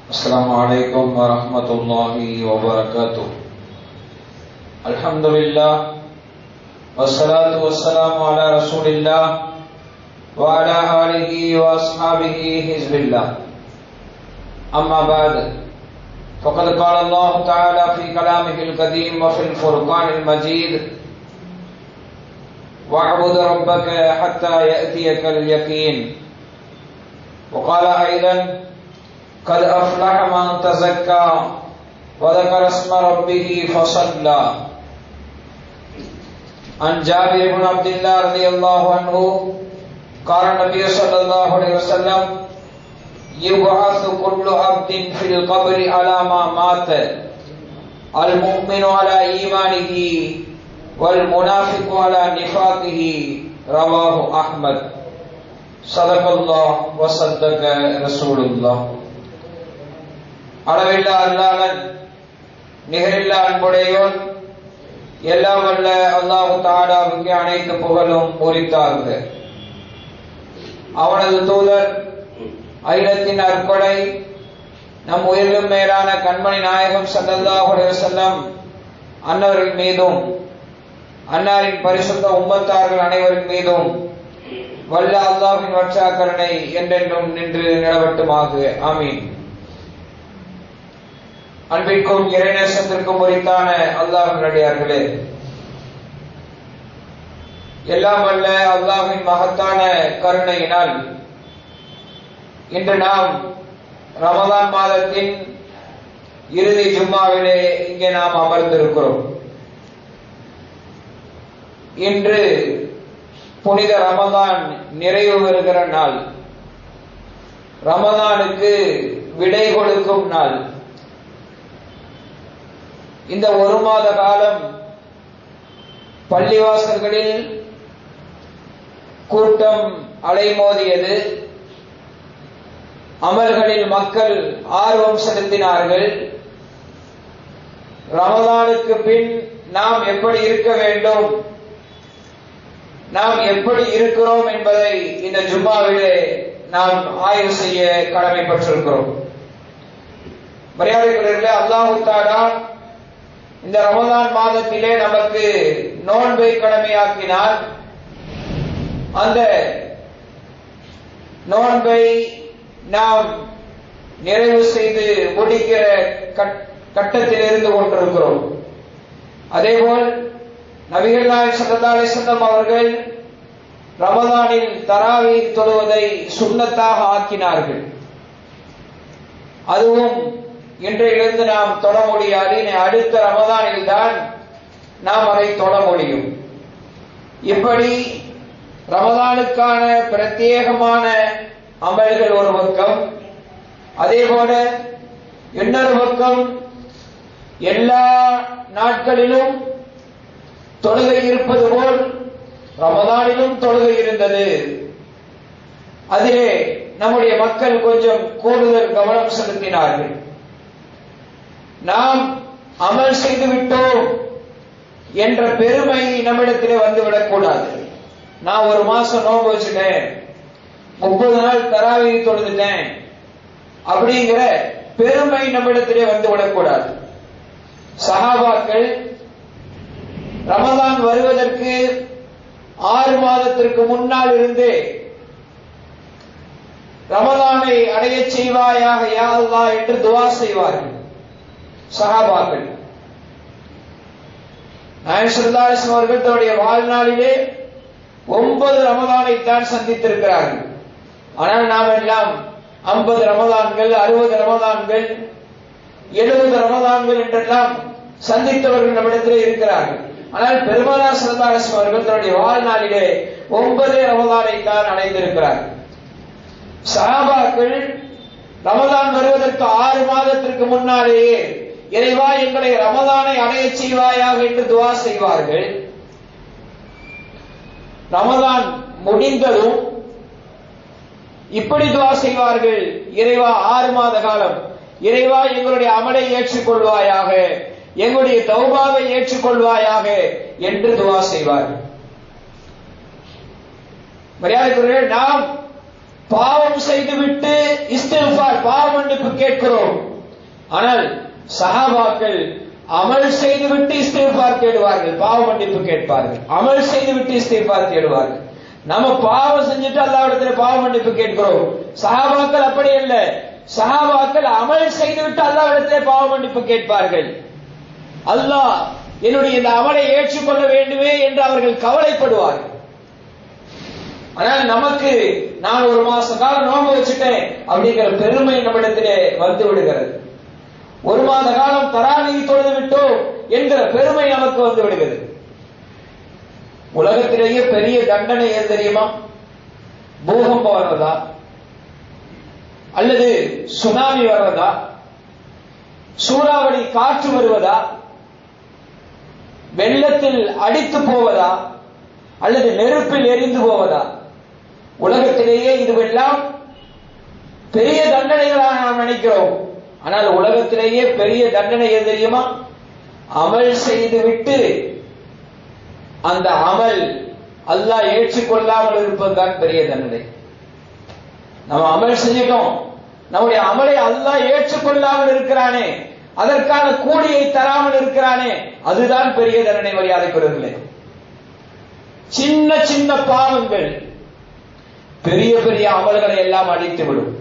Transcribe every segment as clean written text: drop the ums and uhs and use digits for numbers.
السلام عليكم ورحمة الله وبركاته. الحمد لله والصلاة والسلام على رسول الله وعلى آله وأصحابه حزب الله. أما بعد، فقد قال الله تعالى في كلامه القديم وفي الفرقان المجيد: واعبد ربك حتى يأتيك اليقين. وقال أيضا: قد أفلح من تزكى وذكر اسم ربه فصلى. عن جابر بن عبد الله رضي الله عنه قال النبي صلى الله عليه وسلم: يبعث كل عبد في القبر على ما مات، المؤمن على إيمانه والمنافق على نفاقه. رواه أحمد. صدق الله وصدق رسول الله. அளவில்லா அல்லாஹ் நிகரில்லா அன்புடையோன், எல்லாம் வல்ல அல்லாஹ் தஆலாவுக்கு அனைத்து புகழும் உரித்தாகுக. அவனது தூதர் அகிலத்தின் அற்கொடை நம் உயிரிலும் மேலான கண்மணி நாயகம் ஸல்லல்லாஹு அலைஹி வஸல்லம் அன்னவர்கள் மீதும் அன்னாரின் பரிசுத்த உம்மத்தார்கள் அனைவரின் மீதும் வல்ல அல்லாஹ்வின் வற்சா கருணை என்றென்றும் நின்று நிலவட்டுமாக. ஆமீன். அன்பிற்கும் இறைநேசத்திற்கும் உரித்தான அல்லாஹ்வின் அடியார்களே, எல்லாம் வல்ல அல்லாஹ்வின் மகத்தான கருணையினால் இன்று நாம் ரமலான் மாதத்தின் இறுதி ஜும்மாவிலே இங்கே நாம் அமர்ந்திருக்கிறோம். இன்று புனித ரமலான் நிறைவு பெறுகிற நாள், ரமலானுக்கு விடை கொடுக்கும் நாள். இந்த ஒரு மாத காலம் பள்ளிவாசல்களில் கூட்டம் அலைமோதியது, அமல்களில் மக்கள் ஆர்வம் செலுத்தினார்கள். ரமலானுக்கு பின் நாம் எப்படி இருக்க வேண்டும், நாம் எப்படி இருக்கிறோம் என்பதை இந்த ஜும்மாவிலே நாம் ஆய்வு செய்ய கடமைப்பட்டிருக்கிறோம். மரியாதைக்குரியவர்களே, அல்லாஹ் தஆலா இந்த ரமலான் மாதத்திலே நமக்கு நோன்பை கடமையாக்கினார். அந்த நோன்பை நாம் நிறைவு செய்து முடிக்கிற கட்டத்தில் இருந்து கொண்டிருக்கிறோம். அதேபோல் நபிகள் நாயகம் ஸல்லல்லாஹு அலைஹி வஸல்லம் அவர்கள் ரமலானில் தராவீஹ் தொழுவதை சுன்னத்தாக ஆக்கினார்கள். அதுவும் இன்றையிலிருந்து நாம் தொட முடியாது. அடுத்த ரமலானில் தான் நாம் அதை தொட முடியும். இப்படி ரமலானுக்கான பிரத்யேகமான அமல்கள் ஒரு பக்கம், அதே போல இன்னொரு பக்கம் எல்லா நாட்களிலும் தொழுகை இருப்பது போல் ரமலானிலும் தொழுகை இருந்தது. அதிலே நம்முடைய மக்கள் கொஞ்சம் கூடுதல் கவனம் செலுத்தினார்கள். நாம் அமல் செய்து விட்டோம் என்ற பெருமை நம்மிடத்திலே வந்துவிடக் கூடாது. நான் ஒரு மாசம் நோன்பு வச்சுட்டேன், 30 நாள் தராவீஹ் தொழுதுட்டேன் அப்படிங்கிற பெருமை நம்மிடத்திலே வந்துவிடக் கூடாது. சஹாபாக்கள் ரமலான் வருவதற்கு 6 மாதத்திற்கு முன்னால் இருந்து ரமலானை அடைய செய்வாயாக யா அல்லாஹ் என்று துஆ செய்வார்கள். சஹாபாக்கள் நாயகம் ஸல்லல்லாஹு அலைஹி வஸல்லம் அவர்கள் தன்னுடைய வாழ்நாளிலே 9 ரமலானை தான் சந்தித்திருக்கிறார்கள். ஆனால் நாம் எல்லாம் 50 ரமலான்கள், 60 ரமலான்கள், 70 ரமலான்கள் என்றெல்லாம் சந்தித்தவர்கள் நம்மிடத்திலே இருக்கிறார்கள். ஆனால் பெருமானார் ஸல்லல்லாஹு அலைஹி வஸல்லம் அவர்கள் தன்னுடைய வாழ்நாளிலே 9 ரமலானை தான் அடைந்திருக்கிறார்கள். சஹாபாக்கள் ரமலான் வருவதற்கு 6 மாதத்திற்கு முன்னாலேயே இறைவா எங்களை ரமலானை அடைய செய்வாயாக என்று துஆ செய்வார்கள். ரமலான் முடிந்ததும் இப்படி துஆ செய்வார்கள்: இறைவா 6 மாத காலம், இறைவா எங்களுடைய அமலை ஏற்றுக்கொள்வாயாக, எங்களுடைய தௌபாவை ஏற்றுக்கொள்வாயாக என்று துஆ செய்வார்கள். மரியாதைக்குரியவர்களே, நாம் பாவம் செய்துவிட்டு இஸ்திக்ஃபார் பாவ மன்னிப்பு கேட்கிறோம். ஆனால் சஹாபாக்கள் அமல் செய்துவிட்டு இஸ்திக்ஃபார் தேடுவார்கள், பாவ மன்னிப்பு கேட்பார்கள். அமல் செய்துவிட்டு இஸ்திக்ஃபார் தேடுவார்கள். நம்ம பாவம் செஞ்சுட்டு அல்லாஹ்விடத்துல பாவ மன்னிப்பு கேட்கிறோம். சஹாபாக்கள் அப்படி அல்ல. சஹாபாக்கள் அமல் செய்துவிட்டு அல்லாஹ்விடத்திலே பாவ மன்னிப்பு கேட்பார்கள். அல்லாஹ் என்னுடைய இந்த அமலை ஏற்றுக்கொள்ள வேண்டுமே என்று அவர்கள் கவலைப்படுவார்கள். ஆனால் நமக்கு நான் ஒரு மாச காலம் நோன்பு வச்சுட்டேன் அப்படிங்கிற பெருமை நம்மிடத்திலே வந்து விடுகிறது. ஒரு மாத காலம் தராவீஹ் தொழுது விட்டோம் என்கிற பெருமை நமக்கு வந்து விடுகிறது. உலகத்திலேயே பெரிய தண்டனை ஏன் தெரியுமா? பூகம்பம் வர்றதா, அல்லது சுனாமி வர்றதா, சூறாவளி காற்று வருவதா, வெள்ளத்தில் அடித்து போவதா, அல்லது நெருப்பில் எரிந்து போவதா? உலகத்திலேயே இதுவெல்லாம் பெரிய தண்டனைகளாக நாம் நினைக்கிறோம். ஆனால் உலகத்திலேயே பெரிய தண்டனை எது தெரியுமா? அமல் செய்துவிட்டு அந்த அமல் அல்லாஹ் ஏற்றுக்கொள்ளாமல் இருப்பதுதான் பெரிய தண்டனை. நம்ம அமல் செஞ்சிட்டோம், நம்முடைய அமலை அல்லாஹ் ஏற்றுக்கொள்ளாமல் இருக்கிறானே, அதற்கான கூலியை தராமல் இருக்கிறானே, அதுதான் பெரிய தண்டனை. மரியாதைக்குரியவர்களே, சின்ன சின்ன பாவங்கள் பெரிய பெரிய அமல்களை எல்லாம் அழித்துவிடும்.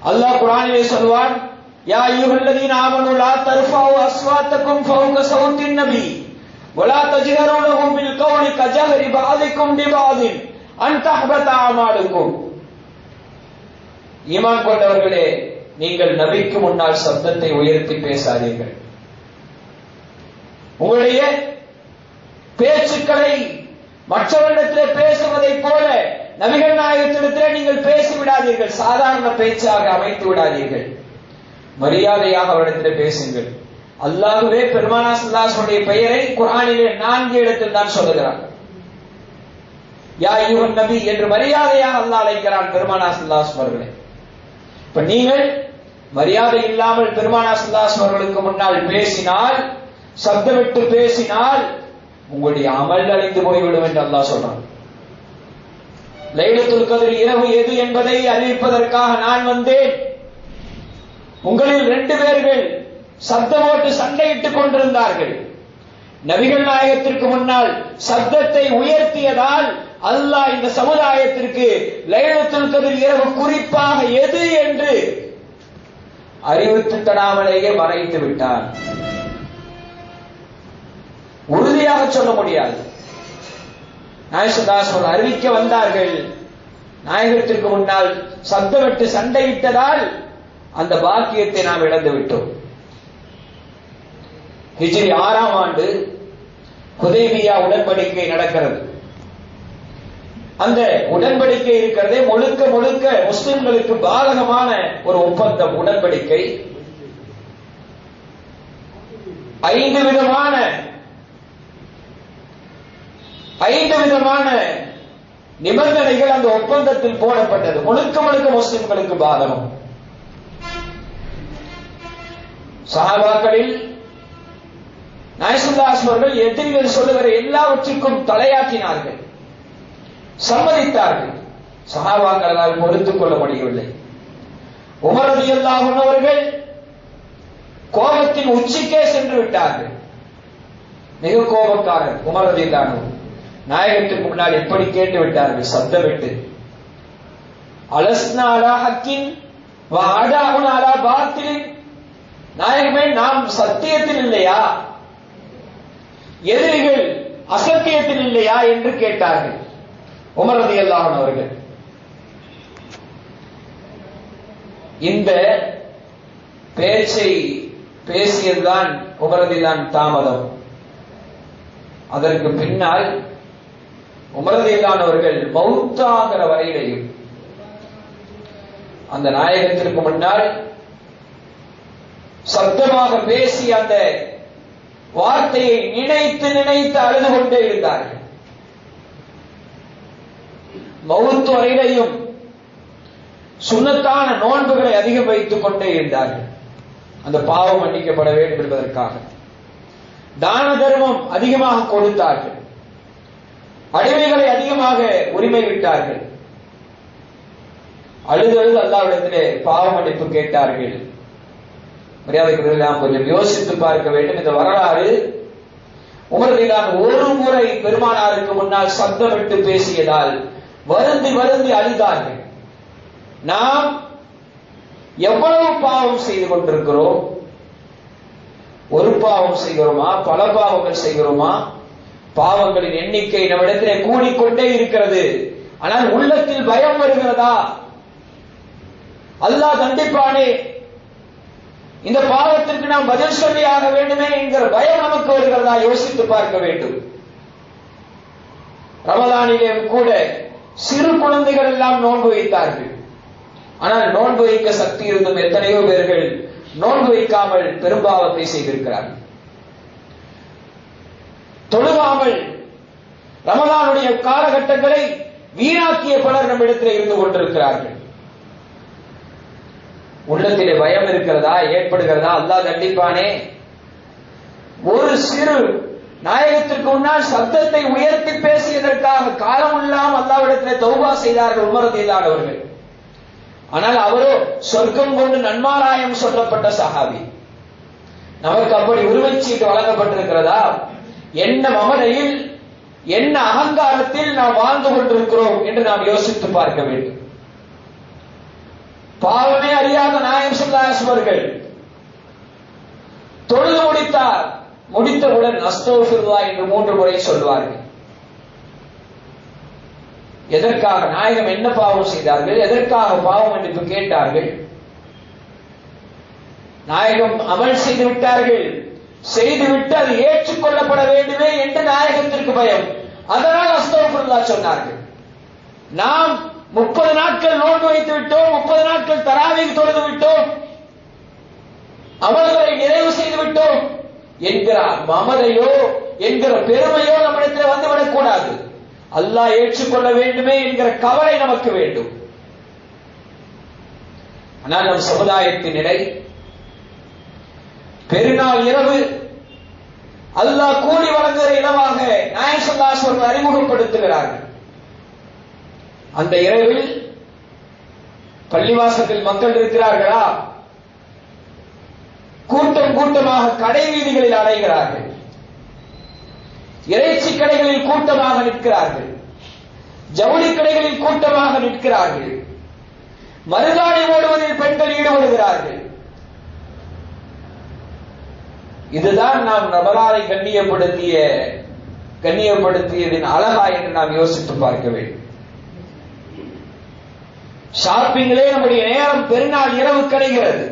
அல்லாஹ் குர்ஆனிலே சொல்வான், யா அய்யுஹல்லதீன ஆமனூ லா தர்ஃபஉ அஸ்வாத்தகும் ஃபௌக ஸௌத்தின் நபி வலா தஜ்ஹரு லஹு பில் கௌலி கஜஹரி பஅதிக்கும் பிபஅதின் அன் தஹ்பத அமாலுக்கும். ஈமான் கொண்டவர்களே, நீங்கள் நபிக்கு முன்னால் சப்தத்தை உயர்த்தி பேசாதீர்கள். உங்களுடைய பேச்சுக்களை மற்றவரிடத்திலே பேசுவதை போல நபிகள் நாயகத்திடத்திலே நீங்கள் பேசிவிடாதீர்கள். சாதாரண பேச்சாக அமைத்து விடாதீர்கள். மரியாதையாக அவரிடத்திலே பேசுங்கள். அல்லாஹ்வே பெருமானார் ஸல்லல்லாஹு அலைஹி வஸல்லம் பெயரை குர்ஆனிலே 4 இடத்தில் தான் சொல்லுகிறார். யா அய்யுஹன் நபி என்று மரியாதையாக அல்லாஹ் அழைக்கிறான் பெருமானார் ஸல்லல்லாஹு அலைஹி வஸல்லம். இப்ப நீங்கள் மரியாதை இல்லாமல் பெருமானார் ஸல்லல்லாஹு அலைஹி வஸல்லம் அவர்களுக்கு முன்னால் பேசினால், சப்தமிட்டு பேசினால் உங்களுடைய அமல் அழிந்து போய்விடும் என்று அல்லாஹ் சொல்றான். லைலத்துல் கத்ர் இரவு எது என்பதை அறிவிப்பதற்காக நான் வந்தேன். உங்களில் 2 பேர்கள் சப்தமோட்டு சண்டையிட்டுக் கொண்டிருந்தார்கள். நபிகள் நாயகத்திற்கு முன்னால் சப்தத்தை உயர்த்தியதால் அல்லாஹ் இந்த சமுதாயத்திற்கு லைலத்துல் கத்ர் இரவு குறிப்பாக எது என்று அறிவித்து தடாமலேயே மறைத்து விட்டார். உறுதியாக சொல்ல முடியாது. நாயகத்தாஸ் அறிவிக்க வந்தார்கள். நாயகத்திற்கு முன்னால் சப்தமிட்டு சண்டையிட்டதால் அந்த பாக்கியத்தை நாம் இழந்து விட்டோம். ஹிஜ்ரி 6ஆம் ஆண்டு ஹுதைபியா உடன்படிக்கை நடக்கிறது. அந்த உடன்படிக்கை இருக்கிறதே முழுக்க முழுக்க முஸ்லிம்களுக்கு பாதகமான ஒரு ஒப்பந்தம், உடன்படிக்கை. 5 விதமான நிபந்தனைகள் அந்த ஒப்பந்தத்தில் போடப்பட்டது. முழுக்க முழுக்க முஸ்லிம்களுக்கு பாதகம். சஹாபாக்களில் நாயகத்துல்லாஹி அவர்கள் எதிரிகள் சொல்லுகிற எல்லாவற்றுக்கும் தலையாட்டினார்கள், சம்மதித்தார்கள். சஹாபாக்களால் பொறுத்துக் கொள்ள முடியவில்லை. உமர் ரலியல்லாஹு அன்ஹு அவர்கள் கோபத்தின் உச்சிக்கே சென்று விட்டார்கள். மிக கோபக்காரர் உமர் ரலியல்லாஹு அன்ஹு. நாயகத்துக்கு முன்னால் எப்படி கேட்டு விட்டார்கள் சப்தமிட்டு, அலஸ்னா அலா ஹக்கின் வ அதாஉனா அலா பாத்திலின். நாயகமே, நாம் சத்தியத்தில் இல்லையா, எதிரிகள் அசத்தியத்தில் இல்லையா என்று கேட்டார்கள் உமர் ரலியல்லாஹு அன்ஹு அவர்கள். இந்த பேச்சை பேசியதுதான் உமர் ரலியல்லாஹு அன்ஹு தாமதம். அதற்கு பின்னால் உமர் ரலியல்லாஹு அன்ஹு அவர்கள் மௌத்தாகிற வரையிலையும் அந்த நாயகத்திற்கு முன்னால் சப்தமாக பேசி அந்த வார்த்தையை நினைத்து நினைத்து அழுது கொண்டே இருந்தார்கள். மௌத் வரையிலையும் சுன்னத்தான நோன்புகளை அதிகம் வைத்துக் கொண்டே இருந்தார்கள். அந்த பாவம் மன்னிக்கப்பட வேண்டும் என்பதற்காக தான தர்மம் அதிகமாக கொடுத்தார்கள். அடிமைகளை அதிகமாக உரிமை விட்டார்கள். அழுது அழுது அல்லாஹ்விடத்திலே பாவ மன்னிப்பு கேட்டார்கள். மரியாதைக்குரியவர்களே, நாம் கொஞ்சம் யோசித்து பார்க்க வேண்டும். இந்த வரலாறு உமர் ரலியல்லாஹு அன்ஹு ஒரு முறை பெருமானாருக்கு முன்னால் சப்தமிட்டு பேசியதால் வருந்தி வருந்தி அழுதார்கள். நாம் எவ்வளவு பாவம் செய்து கொண்டிருக்கிறோம்? ஒரு பாவம் செய்கிறோமா, பல பாவங்கள் செய்கிறோமா? பாவங்களின் எண்ணிக்கை நம்மிடத்திலே கூடிக்கொண்டே இருக்கிறது. ஆனால் உள்ளத்தில் பயம் வருகிறதா? அல்லாஹ் தண்டிப்பானே, இந்த பாவத்திற்கு நாம் பதில் சொல்லி ஆக வேண்டுமே என்கிற பயம் நமக்கு வருகிறதா? யோசித்து பார்க்க வேண்டும். ரமதானிலே கூட சிறு குழந்தைகள் எல்லாம் நோன்பு வைத்தார்கள். ஆனால் நோன்பு வைக்க சக்தி இருந்தும் எத்தனையோ பேர்கள் நோன்பு வைக்காமல் பெரும்பாவத்தை செய்திருக்கிறார்கள். தொழுகாமல் ரமதானுடைய காலகட்டங்களை வீணாக்கிய பலர் நம்மிடத்தில் இருந்து கொண்டிருக்கிறார்கள். உள்ளத்திலே பயம் இருக்கிறதா, ஏற்படுகிறதா? அல்லாஹ் தண்டிப்பானே. ஒரு சிறு நாயகத்திற்கு முன்னால் சப்தத்தை உயர்த்தி பேசியதற்காக காலம் இல்லாமல் அல்லாஹ்விடத்திலே தௌபா செய்தார்கள் உமர் ரலியல்லாஹு அவர்கள். ஆனால் அவரோ சொர்க்கம் கொண்டு நன்மாராயம் சொல்லப்பட்ட சஹாபி. நமக்கு அப்படி உரிமைச்சீட்டு வழங்கப்பட்டிருக்கிறதா? என்ன மமதையில், என்ன அகங்காரத்தில் நாம் வாழ்ந்து கொண்டிருக்கிறோம் என்று நாம் யோசித்து பார்க்க வேண்டும். பாவமே அறியாத நாயகம் ஸல்லல்லாஹு அலைஹி வஸல்லம் அவர்கள் தொழுது முடித்தார். முடித்தவுடன் அஸ்தக்ஃபிருல்லாஹ் என்று 3 முறை சொல்வார்கள். எதற்காக? நாயகம் என்ன பாவம் செய்தார்கள்? எதற்காக பாவ மன்னிப்பு கேட்டார்கள்? நாயகம் அமல் செய்து விட்டார்கள், செய்துவிட்டு அது ஏற்றுக்கொள்ளப்பட வேண்டுமே என்று நாயகத்திற்கு பயம். அதனால் அஸ்தக்ஃபிருல்லாஹ் சொன்னார்கள். நாம் 30 நாட்கள் நோன்பு வைத்து விட்டோம், 30 நாட்கள் தராவீஹ் தொழுது விட்டோம், அமல்களை நிறைவு செய்து விட்டோம் என்கிற மமதையோ என்கிற பெருமையோ நம்மிடத்தில் வந்துவிடக் கூடாது. அல்லாஹ் ஏற்றுக்கொள்ள வேண்டுமே என்கிற கவலை நமக்கு வேண்டும். ஆனால் நம் சமுதாயத்தின் நிலை, பெருநாள் இரவு அல்லாஹ் கூலி வழங்குகிற இடமாக நாயகம் ஸல்லல்லாஹு அலைஹி வஸல்லம் அறிமுகப்படுத்துகிறார்கள். அந்த இரவில் பள்ளிவாசலில் மக்கள் இருக்கிறார்களா? கூட்டம் கூட்டமாக கடை வீதிகளில் அலைகிறார்கள். இறைச்சி கடைகளில் கூட்டமாக நிற்கிறார்கள். ஜவுளி கடைகளில் கூட்டமாக நிற்கிறார்கள். மருதாணி ஓடுவதில் பெண்கள் ஈடுபடுகிறார்கள். இதுதான் நாம் ரமலானை கண்ணியப்படுத்தியதின் அழகா என்று நாம் யோசித்து பார்க்க வேண்டும். ஷாப்பிங்களே நம்முடைய நேரம் பெருநாள் இரவு கிடைக்கிறது.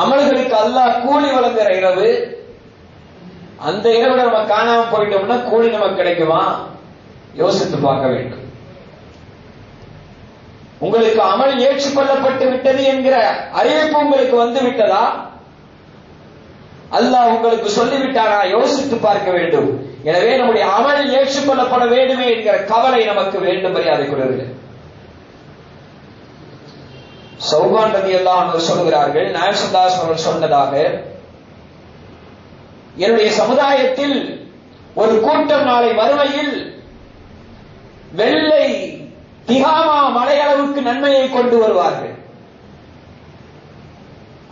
அமல்களுக்கு அல்லாஹ் கூலி வழங்குகிற இரவு. அந்த இரவு நம்ம காணாம போயிட்டோம்னா கூலி நமக்கு கிடைக்குமா? யோசித்து பார்க்க வேண்டும். உங்களுக்கு அமல் ஏற்றுக்கொள்ளப்பட்டு விட்டது என்கிற அறிவிப்பு உங்களுக்கு வந்து விட்டதா? அல்லாஹ் உங்களுக்கு சொல்லிவிட்டாரா? யோசித்து பார்க்க வேண்டும். எனவே நம்முடைய அமல் ஏற்றுக்கொள்ளப்பட வேண்டுமே என்கிற கவலை நமக்கு வேண்டும். மரியாதைக்குரியவர்களே, சௌபான் ரலியல்லாஹு அன்ஹு சொல்கிறார்கள், நாயகம் ஸல்லல்லாஹு அலைஹி வஸல்லம் சொன்னதாக, என்னுடைய சமுதாயத்தில் ஒரு கூட்டம் நாளை மறுமையில் வெள்ளை திகாமா மலையளவுக்கு நன்மையை கொண்டு வருவார்கள்.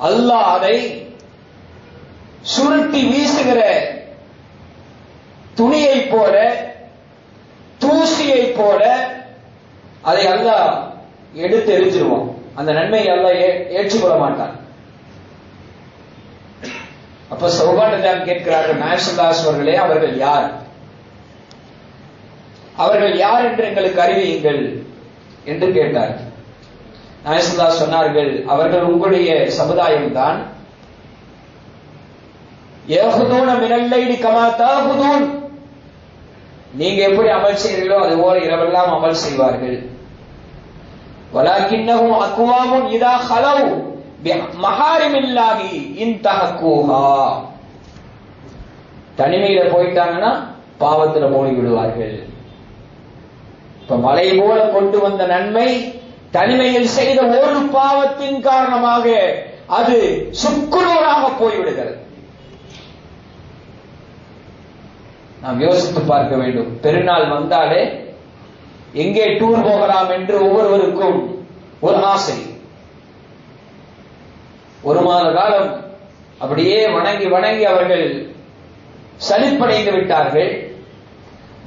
அல்லாஹ் அதை சுருட்டி வீசுகிற துணியை போல, தூசியை போல அதை அல்லாஹ் எடுத்து எரிஞ்சிருவான். அந்த நன்மையை அல்லாஹ் ஏற்றுக்கொள்ள மாட்டான். அப்ப சௌபான் கேட்கிறார்கள், நாயகம் ஸல்லல்லாஹு அலைஹி வஸல்லம் அவர்களே, அவர்கள் யார்? அவர்கள் யார் என்று எங்களுக்கு அறிவியுங்கள் என்று கேட்டார்கள். நாயகம் ஸல்லல்லாஹு அலைஹி வஸல்லம் சொன்னார்கள், அவர்கள் உங்களுடைய சமுதாயம் தான். யஹுதூன மினல் லைலி கமா தஹுதூன், நீங்க எப்படி அமல் செய்கிறீர்களோ அது போல இரவெல்லாம் அமல் செய்வார்கள். வலாக்கின்னஹும் அக்வாமுன் இதா ஹலவ் பிமஹாரிமில்லாஹி இன்தஹக்குஹா, தனிமையில போயிட்டாங்கன்னா பாவத்துல மூழ்கி விடுவார்கள். இப்ப மலை போல கொண்டு வந்த நன்மை தனிமையில் செய்த ஒரு பாவத்தின் காரணமாக அது சுக்குநூறாக போய்விடுகிறது. நாம் யோசித்து பார்க்க வேண்டும். பெருநாள் வந்தாலே எங்கே டூர் போகலாம் என்று ஒவ்வொருவருக்கும் ஒரு ஆசை. ஒரு மாத காலம் அப்படியே வணங்கி வணங்கி அவர்கள் சலிப்படைந்து விட்டார்கள்.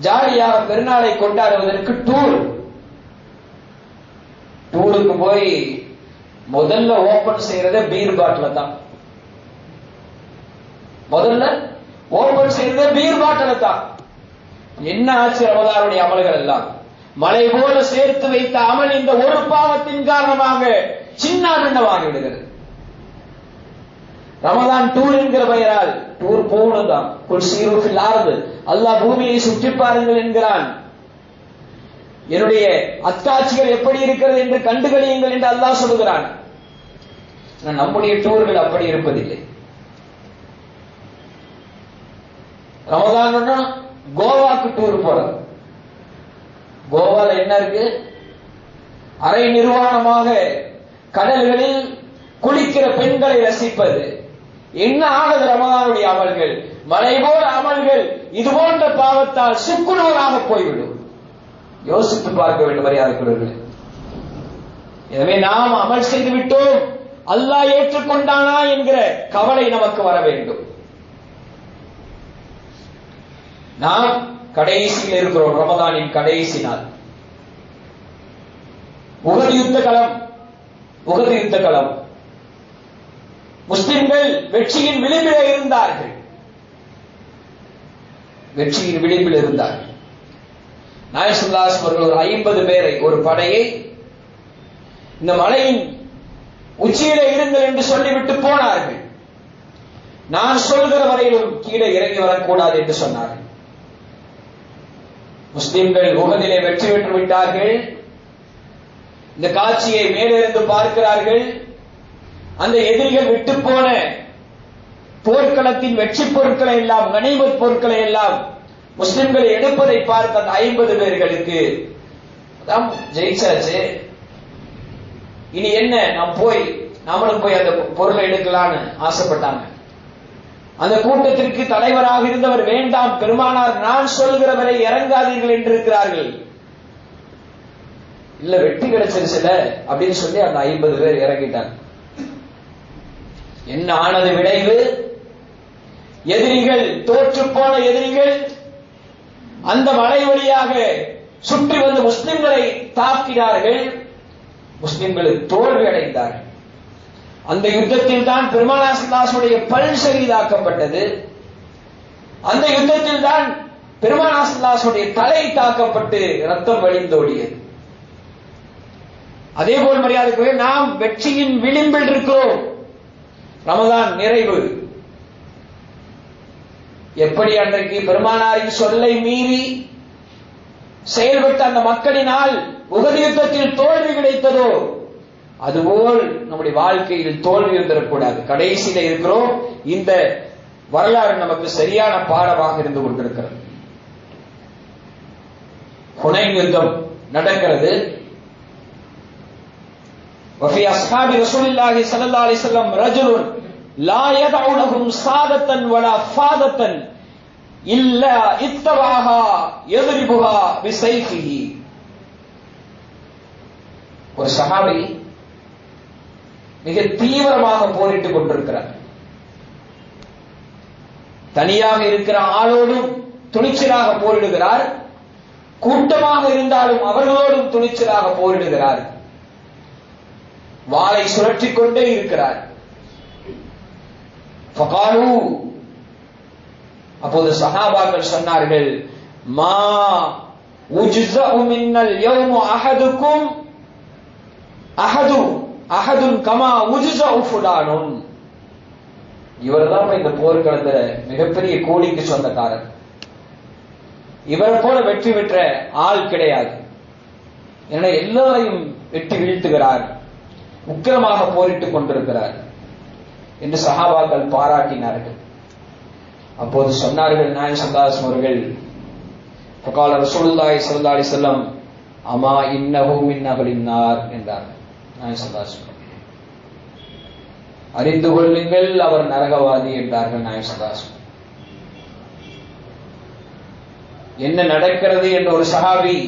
ஜாலியாக பெருநாளை கொண்டாடுவதற்கு டூருக்கு போய் முதல்ல ஓபன் செய்யறத பீர் பாட்டில தான். முதல்ல ஓபன் செய்யறத பீர் பாட்டில தான். என்ன ஆச்சு ரமதானுடைய அமல்கள் எல்லாம்? மலை போல சேர்த்து வைத்த அமல் இந்த ஒரு பாவத்தின் காரணமாக சின்ன பின்னமாகி விடுகிறது. ரமதான் டூர் என்கிற பெயரால் டூர் போகணும்தான். அல்லாஹ் பூமியை சுற்றி பாருங்கள் என்கிறான். என்னுடைய அத்தாட்சிகள் எப்படி இருக்கிறது என்று கண்டுகளியுங்கள் என்று அல்லாஹ் சொல்கிறான். நம்முடைய டூர்கள் அப்படி இருப்பதில்லை. ரமதான் கோவாக்கு டூர் போறது. கோவால என்ன இருக்கு? அரை நிர்வாணமாக கடல்களில் குளிக்கிற பெண்களை ரசிப்பது. என்ன ஆனது ரமதானுடைய அமல்கள்? மலை போல அமல்கள் இது போன்ற பாவத்தால் சுக்குநூறாக போய்விடும். யோசித்து பார்க்க வேண்டும் மரியாதைக்குரியவர்களே. எனவே நாம் அமல் செய்து விட்டோம், அல்லாஹ் ஏற்றுக்கொண்டானா என்கிற கவலை நமக்கு வர வேண்டும். நாம் கடைசியில் இருக்கிறோம். ரமதானின் கடைசி நாள். உஹது யுத்த களம். முஸ்லிம்கள் வெற்றியின் விளிம்பில் இருந்தார்கள். நாயகம் ஸல்லல்லாஹு அலைஹி வஸல்லம் ஒரு 50 பேரை, ஒரு படையை இந்த மலையின் உச்சியிலே இருங்கள் என்று சொல்லிவிட்டு போனார்கள். நான் சொல்கிற வரையிலும் கீழே இறங்கி வரக்கூடாது என்று சொன்னார்கள். முஸ்லிம்கள் உஹதிலே வெற்றி பெற்று விட்டார்கள். இந்த காட்சியை மேலிருந்து பார்க்கிறார்கள். அந்த எதிரிகள் விட்டு போன போர்க்களத்தின் வெற்றி பொருட்களை எல்லாம், கனிமத் பொருட்களை எல்லாம் முஸ்லிம்களை எடுப்பதை பார்த்த அந்த 50 பேர்களுக்கு ஜெயிச்சாச்சு, இனி என்ன, நாமளும் போய் அந்த பொருளை எடுக்கலான்னு ஆசைப்பட்டாங்க. அந்த கூட்டத்திற்கு தலைவராக இருந்தவர், வேண்டாம் பெருமானார் நான் சொல்கிற வரை இறங்காதீர்கள் என்று இருக்கிறார்கள். இல்ல வெற்றி கிடைச்சிருச்சுல அப்படின்னு சொல்லி அந்த 50 பேர் இறங்கிட்டாங்க. என்ன ஆனது விளைவு? எதிரிகள், தோற்று போன எதிரிகள் அந்த மலை வழியாக சுற்றி வந்து முஸ்லிம்களை தாக்கினார்கள். முஸ்லிம்கள் தோல்வி அடைந்தார்கள். அந்த யுத்தத்தில் தான் பெருமானார் ஸல்லல்லாஹு அலைஹி வஸல்லம் பல் ஷஹீதாக்கப்பட்டது. அந்த யுத்தத்தில் தான் பெருமானார் ஸல்லல்லாஹு அலைஹி வஸல்லம் தலை தாக்கப்பட்டு ரத்தம் வழிந்தோடியது. அதே போல் மரியாதைக்குரிய நாம் வெற்றியின் விளிம்பில் இருக்கிறோம். ரமதான் நிறைவு. எப்படி அன்றைக்கு பெருமானாரின் சொல்லை மீறி செயல்பட்ட அந்த மக்களினால் உஹது யுத்தத்தில் தோல்வி கிடைத்ததோ அதுபோல் நம்முடைய வாழ்க்கையில் தோல்வி வந்துடக்கூடாது. கடைசியில இருக்கிறோம். இந்த வரலாறு நமக்கு சரியான பாடமாக இருந்து கொண்டிருக்கிறது. ஹுனைன் யுத்தம் நடக்கிறது. وفي أصحاب رسول الله صلى الله عليه وسلم رجل لا يدع لهم صادة ولا فادة إلا اتبعها يضربها بسيفه. ஒரு சஹாபி மிக தீவிரமாக போரிட்டுக் கொண்டிருக்கிறார். தனியாக இருக்கிற ஆளோடும் துணிச்சலாக போரிடுகிறார். கூட்டமாக இருந்தாலும் அவர்களோடும் துணிச்சலாக போரிடுகிறார். வாளை சுழற்றிக் கொண்டே இருக்கிறார். அப்போது சஹாபாக்கள் சொன்னார்கள், மா உஜ்ஸஉ மின்னல் யௌம அஹதுக்கும் அஹதுன் கமா உஜ்ஸஉ ஃபுலானுன். இவர்தான் இந்த போர்க்களத்துல மிகப்பெரிய கோடிக்கு சொந்தக்காரர். இவர் போல வெற்றி பெற்ற ஆள் கிடையாது. என எல்லோரையும் வெற்றி வீழ்த்துகிறார், உக்கிரமாக போரிட்டுக் கொண்டிருக்கிறார் என்று சஹாபாக்கள் பாராட்டினார்கள். அப்போது சொன்னார்கள் நாயகம் ஸல்லல்லாஹு அலைஹி அவர்கள், ஃபகால ரசூலுல்லாஹி ஸல்லல்லாஹு அலைஹி வஸல்லம் அமா இன்னஹு மின் அஹ்லின் நார் என்றார். நாயகம் ஸல்லல்லாஹு அலைஹி அறிந்து கொள்ளுங்கள், அவர் நரகவாதி என்றார்கள் நாயகம் ஸல்லல்லாஹு அலைஹி. என்ன நடக்கிறது என்று ஒரு சஹாபி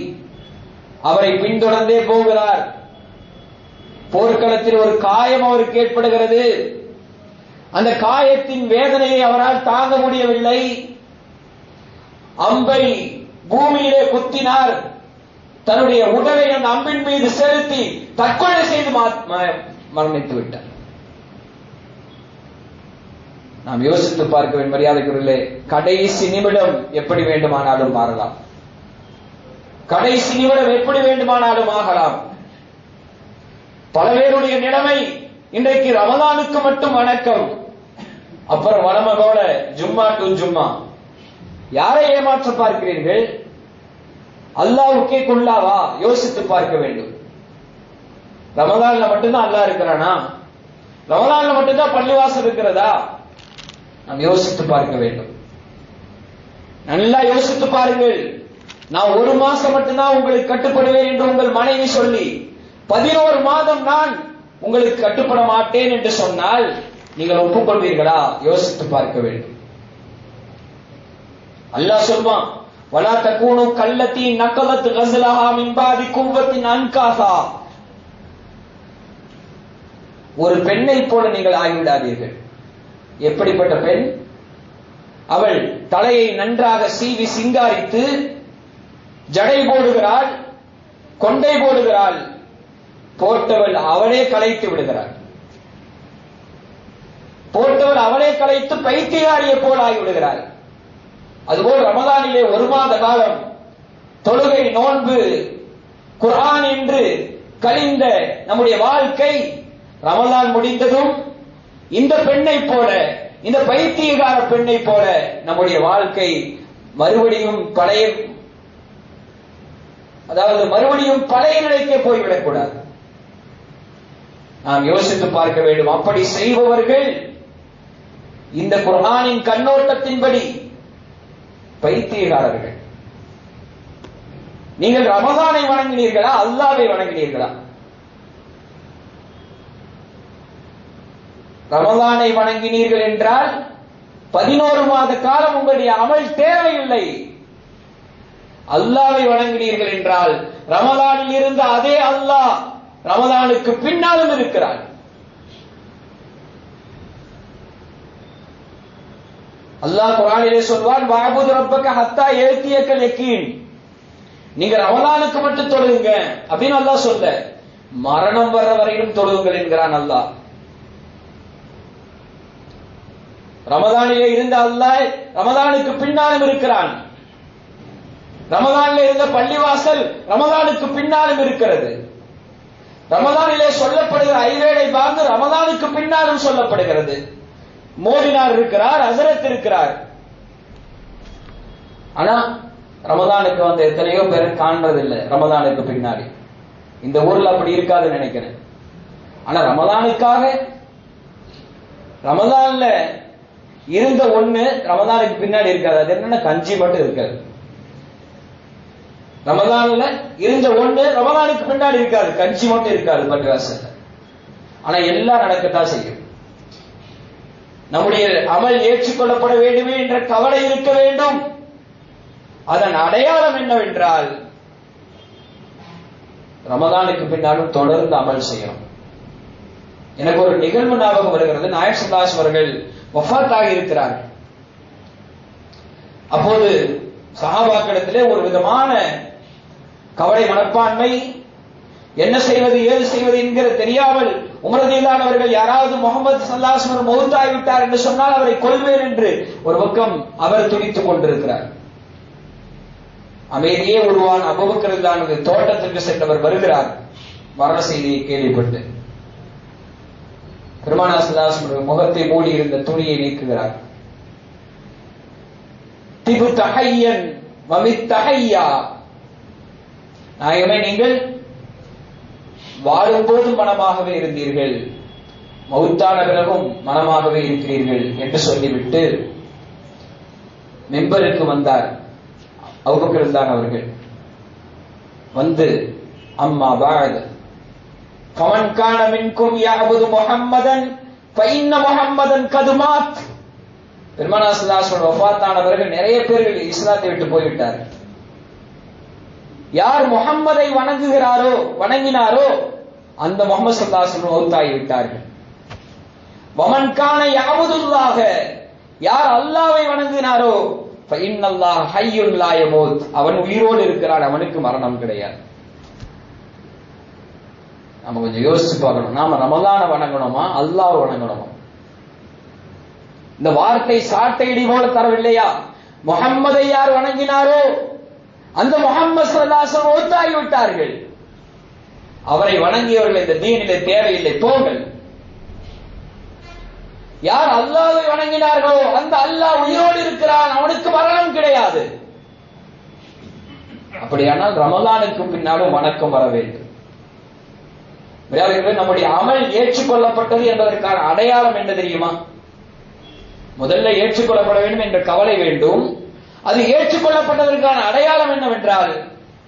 அவரை பின்தொடர்ந்தே போகிறார். போர்க்களத்தில் ஒரு காயம் அவருக்கு ஏற்படுகிறது. அந்த காயத்தின் வேதனையை அவரால் தாங்க முடியவில்லை. அம்பை பூமியிலே குத்தினார். தன்னுடைய உடலை அந்த அம்பின் மீது செலுத்தி தற்கொலை செய்து மரணித்து விட்டார். நாம் யோசித்து பார்க்க வேண்டும் மரியாதைக்குரியவர்களே. கடைசி நிமிடம் எப்படி வேண்டுமானாலும் மாறலாம். கடைசி நிமிடம் எப்படி வேண்டுமானாலும் ஆகலாம். பல பேருடைய நிலைமை இன்றைக்கு ரமலானுக்கு மட்டும் வணக்கம், அப்புறம் வளமகோட ஜும்மா டு ஜும்மா. யாரை ஏமாற்ற பார்க்கிறீர்கள்? அல்லாஹ்வுக்கே குல்லாவா? யோசித்து பார்க்க வேண்டும். ரமலான்ல மட்டும்தான் அல்லாஹ் இருக்கிறானா? ரமலான்ல மட்டும்தான் பள்ளிவாசல் இருக்கிறதா? நாம் யோசித்து பார்க்க வேண்டும். நல்லா யோசித்து பாருங்கள். நான் ஒரு மாசம் மட்டும்தான் உங்களுக்கு கட்டுப்படுவேன் என்று உங்கள் மனைவி சொல்லி 11 மாதம் நான் உங்களுக்கு கட்டுப்பட மாட்டேன் என்று சொன்னால் நீங்கள் ஒப்புக்கொள்வீர்களா? யோசித்து பார்க்க வேண்டும். அல்லாஹ் சொல்வான், வலா தகூனு கல்லத்தி நகலத் கஸ்லஹா மின் பாதி குவத்தின் அன்காஹா. ஒரு பெண்ணை போல நீங்கள் ஆகிவிடாதீர்கள். எப்படிப்பட்ட பெண்? அவள் தலையை நன்றாக சீவி சிங்காரித்து ஜடை போடுகிறாள், கொண்டை போடுகிறாள். போட்டவள் அவளே கலைத்து விடுகிறாள். போட்டவள் அவளே கலைத்து பைத்தியக்காரியை போல் ஆகிவிடுகிறாள். அதுபோல் ரமலானிலே 1 மாத காலம் தொழுகை, நோன்பு, குர்ஆன் என்று கழிந்த நம்முடைய வாழ்க்கை ரமலான் முடிந்ததும் இந்த பெண்ணை போல, இந்த பைத்தியகார பெண்ணை போல நம்முடைய வாழ்க்கை மறுபடியும் பழைய நிலைக்கே போய்விடக்கூடாது. நாம் யோசித்து பார்க்க வேண்டும். அப்படி செய்பவர்கள் இந்த குர்ஆனின் கண்ணோட்டத்தின்படி பைத்தியகாரர்கள். நீங்கள் ரமலானை வணங்கினீர்களா? அல்லாஹ்வை வணங்கினீர்களா? ரமலானை வணங்கினீர்கள் என்றால் 11 மாத காலம் உங்களுடைய அமல் தேவையில்லை. அல்லாஹ்வை வணங்கினீர்கள் என்றால் ரமலானில் இருந்த அதே அல்லாஹ் ரமலானுக்கு பின்னாலும் இருக்கிறார். அல்லாஹ் குர்ஆனிலே சொல்வான், வஅபுது ரப்பக ஹத்தா யஅதியக்கல் யகீன். நீங்க ரமலானுக்கு மட்டும் தொழுங்க அப்படின்னு அல்லாஹ் சொல்ல, மரணம் வர வரையிலும் தொழுங்கள் என்கிறான் அல்லாஹ். ரமலானிலே இருந்த அல்லாஹ் ரமலானுக்கு பின்னாலும் இருக்கிறான். ரமலானிலே இருந்த பள்ளிவாசல் ரமலானுக்கு பின்னாலும் இருக்கிறது. ரமலானிலே சொல்லப்படுகிற ஐவேளை பாங்கு ரமலானுக்கு பின்னாலும் சொல்லப்படுகிறது. மோதினார் இருக்கிறார், ஹஸரத் இருக்கிறார். ஆனா ரமலானுக்கு வந்த எத்தனையோ பேர் காண்றதில்லை. ரமலானுக்கு பின்னாடி இந்த ஊர்ல அப்படி இருக்காதுன்னு நினைக்கிறேன். ஆனா ரமலானுக்காக ரமலான்ல இருந்த ஒண்ணு ரமலானுக்கு பின்னாடி இருக்காது. அது என்னன்னா கஞ்சி மட்டும் இருக்காது. ரமலான்ல இருந்த ஒண்ணு ரமலானுக்கு பின்னாடி இருக்காது, கஞ்சி மட்டும் இருக்காது பள்ளிவாசல்ல. ஆனா எல்லாம் நடக்கத்தான் செய்யும். நம்முடைய அமல் ஏற்றுக்கொள்ளப்பட வேண்டுமே என்ற கவலை இருக்க வேண்டும். அதன் அடையாளம் என்னவென்றால் ரமலானுக்கு பின்னாலும் தொடர்ந்து அமல் செய்யணும். எனக்கு ஒரு நிகழ்வு ஞாபகம் வருகிறது. நாயகம் ஸல்லல்லாஹு அலைஹி அவர்கள் வஃபாத் ஆகி இருக்கிறார்கள். அப்போது சஹாபாக்களிடத்திலே ஒரு விதமான கவலை மனப்பான்மை, என்ன செய்வது ஏது செய்வது என்கிற தெரியாமல் உமர் ரலியல்லாஹு அவர்கள் யாராவது முஹம்மது ஸல்லல்லாஹு அலைஹி வஸல்லம் மௌத்தாகி விட்டார் என்று சொன்னால் அவரை கொல்வேன் என்று ஒரு பக்கம் அவர் துடித்துக் கொண்டிருக்கிறார். அமைதியே உருவான அபூபக்கர் ரலியல்லாஹு அன்ஹு தோட்டத்திற்கு சென்றவர் வருகிறார். மரண செய்தியை கேள்விப்பட்டு பெருமானார் ஸல்லல்லாஹு அலைஹி வஸல்லம் முகத்தை மூடி இருந்த துணியை நீக்குகிறார். திபுத ஹய்யன் வமித்த ஹய்யா. நாயகமே, நீங்கள் வாழும்போது மனமாகவே இருந்தீர்கள், மௌத்தான பிறகும் மனமாகவே இருக்கிறீர்கள் என்று சொல்லிவிட்டு மெம்பருக்கு வந்தார். அபூபக்கர் ரலியல்லாஹு அவர்கள் வந்து, அம்மா பஅத் ஃபமன் கான மின்கும் யஅபுது முஹம்மதன் ஃபஇன்ன முஹம்மதன் கத் மாத். பெருமானார் ஸல்லல்லாஹு அலைஹி வஸல்லம் வஃபாத் ஆன பிறகு நிறைய பேர்கள் இஸ்லாத்தை விட்டு போய்விட்டார்கள். யார் முஹம்மதை வணங்கினாரோ அந்த முஹம்மது ஸல்லல்லாஹு அலைஹி வஸல்லம் மௌத்தாகி விட்டார்கள். வமன் கான யஅபுதுல்லாஹ, யார் அல்லாஹ்வை வணங்கினாரோ ஃபஇன்னல்லாஹ ஹய்யுன் லா யமூத், அவன் உயிரோடு இருக்கிறான், அவனுக்கு மரணம் கிடையாது. நம்ம கொஞ்சம் யோசிச்சு பார்க்கணும், நாம ரமலான வணங்கணுமா அல்லாஹ்வை வணங்கணுமா? இந்த வார்த்தை சாட்டை இடி போல தரவில்லையா? முஹம்மதை யார் வணங்கினாரோ அந்த முஹம்மது ஸல்லல்லாஹு அலைஹி வஸல்லம் மௌத்தாகி விட்டார்கள். அவரை வணங்கியவர்கள் இந்த தீனிலே தேவையில்லை, போங்கள். யார் அல்லாஹ்வை வணங்கினார்களோ அந்த அல்லாஹ் உயிரோடு இருக்கிறான், அவனுக்கு மரணம் கிடையாது. அப்படியானால் ரமலானுக்கு பின்னாலும் வணக்கம் வர வேண்டும். நம்முடைய அமல் ஏற்றுக்கொள்ளப்பட்டது என்பதற்கான அடையாளம் என்ன தெரியுமா? முதல்ல ஏற்றுக்கொள்ளப்பட வேண்டும் என்ற கவலை வேண்டும். அது ஏற்றுக்கொள்ளப்பட்டதற்கான அடையாளம் என்னவென்றால்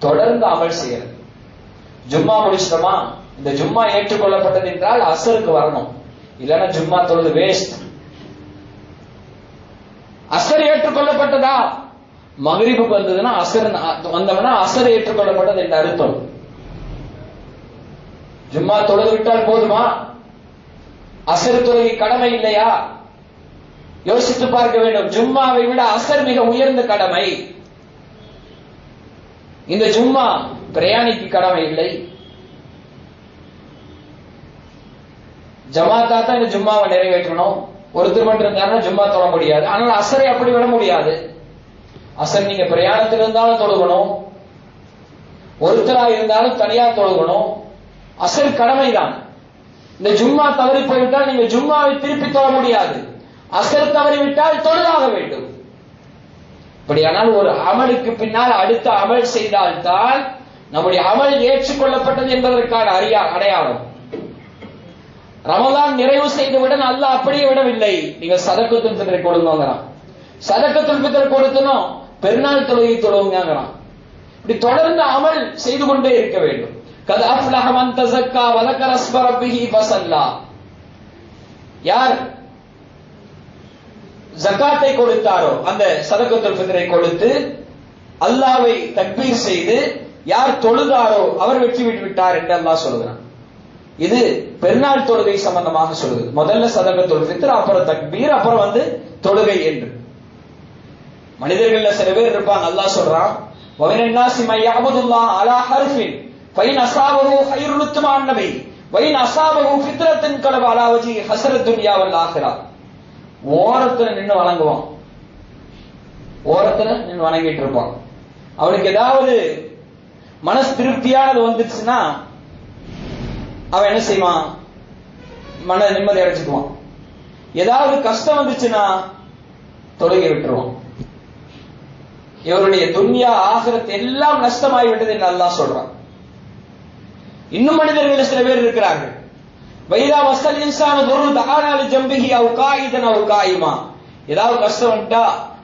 தொடர்ந்து அமல் செய்யறது. ஜும்மா முடிச்சிட்டோமா, இந்த ஜும்மா ஏற்றுக்கொள்ளப்பட்டது என்றால் அசருக்கு வரணும், இல்லைன்னா ஜும்மா தொழுது வேஸ்ட். அசர் ஏற்றுக்கொள்ளப்பட்டதா? மகரிபுக்கு வந்ததுன்னா அசர் வந்தோம்னா அசர் ஏற்றுக்கொள்ளப்பட்டது என்று அர்த்தம். ஜும்மா தொழுது விட்டால் போதுமா? அசர் தொழுகை கடமை இல்லையா? யோசித்து பார்க்க வேண்டும். ஜும்மாவை விட அசர் மிக உயர்ந்த கடமை. இந்த ஜும்மா பிரயாணிக்கு கடமை இல்லை. ஜமாத்தா தான் இந்த ஜும்மாவை நிறைவேற்றணும். ஒருத்தர் மட்டும் இருந்தாருன்னா ஜும்மா தொழ முடியாது. ஆனால் அசரை அப்படி விட முடியாது. அசர் நீங்க பிரயாணத்தில் இருந்தாலும் தொழுகணும், ஒருத்தரா இருந்தாலும் தனியா தொழுகணும். அசர் கடமைதான். இந்த ஜும்மா தவறி போய்விட்டால் நீங்க ஜும்மாவை திருப்பி தொழ முடியாது. அசர் தவறிவிட்டால் தொழுதாக வேண்டும். அப்படியானால் ஒரு அமலுக்கு பின்னால் அடுத்த அமல் செய்தால்தான் நம்முடைய அமல் ஏற்றுக்கொள்ளப்பட்டது என்பதற்கான அடையாளம். ரமலான் நிறைவு செய்தவுடன் அல்லாஹ் அப்படியே விடவில்லை. நீங்க சதக்கத்துல் ஃபித்ர் கொடுங்கறான், சதக்கத்துல் ஃபித்ர் கொடுத்தனும் பெருநாள் தொழுகை தொழுவுங்கறான். இப்படி தொடர்ந்து அமல் செய்து கொண்டே இருக்க வேண்டும். கத் அஃப்லஹ மன் தஸக்கா வ ذكر اسم ربه فصلى, யார் ஜகாத்தை கொடுத்தாரோ அந்த சதக்கத்துல் ஃபித்ரை கொடுத்து அல்லாஹ்வை தக்பீர் செய்து யார் தொழுதாரோ அவர் வெற்றி பெற்று விட்டார் என்று அல்லாஹ் சொல்கிறான். இது பெருநாள் தொழுகை சம்பந்தமாக சொல்லுது. முதல்ல சதக்கத்துல் ஃபித்ர், அப்புறம் தக்பீர், அப்புறம் தொழுகை என்று. மனிதர்கள்ல சில பேர் இருப்பாங்க, அல்லாஹ் சொல்றான் வமினன் நாஸி மை யஅபுதுல்லாஹ அலா ஹர்ஃபின் ஃபைன் அஸாபஹு கைருல் உத்மான் நபி வைன் அஸாபஹு ஃபித்ரத்துன் கலப அலா வஜி ஹஸரத் துன்யா வல் ஆখিরা. ஓரத்துல நின்று வணங்குவான், ஓரத்துல நின்று வணங்கிட்டு இருப்பான். அவனுக்கு ஏதாவது மனசு திருப்தியானது வந்துச்சுன்னா அவன் என்ன செய்வான்? மன நிம்மதி அடைச்சுக்குவான். ஏதாவது கஷ்டம் வந்துச்சுன்னா தொழுகை விட்டுருவான். இவருடைய துன்யா ஆகிரத் எல்லாம் நஷ்டமாகிவிட்டது என்று அல்லாஹ் சொல்றான். இன்னும் மனிதர்கள் சில பேர் இருக்கிறார்கள், வைதா வஸல் இன்சானு துர்ரு தஆனா லி ஜம்பிஹி அவ் காயிதன் அவ் காயிமா. ஏதாவது கஷ்டம் வந்துட்டா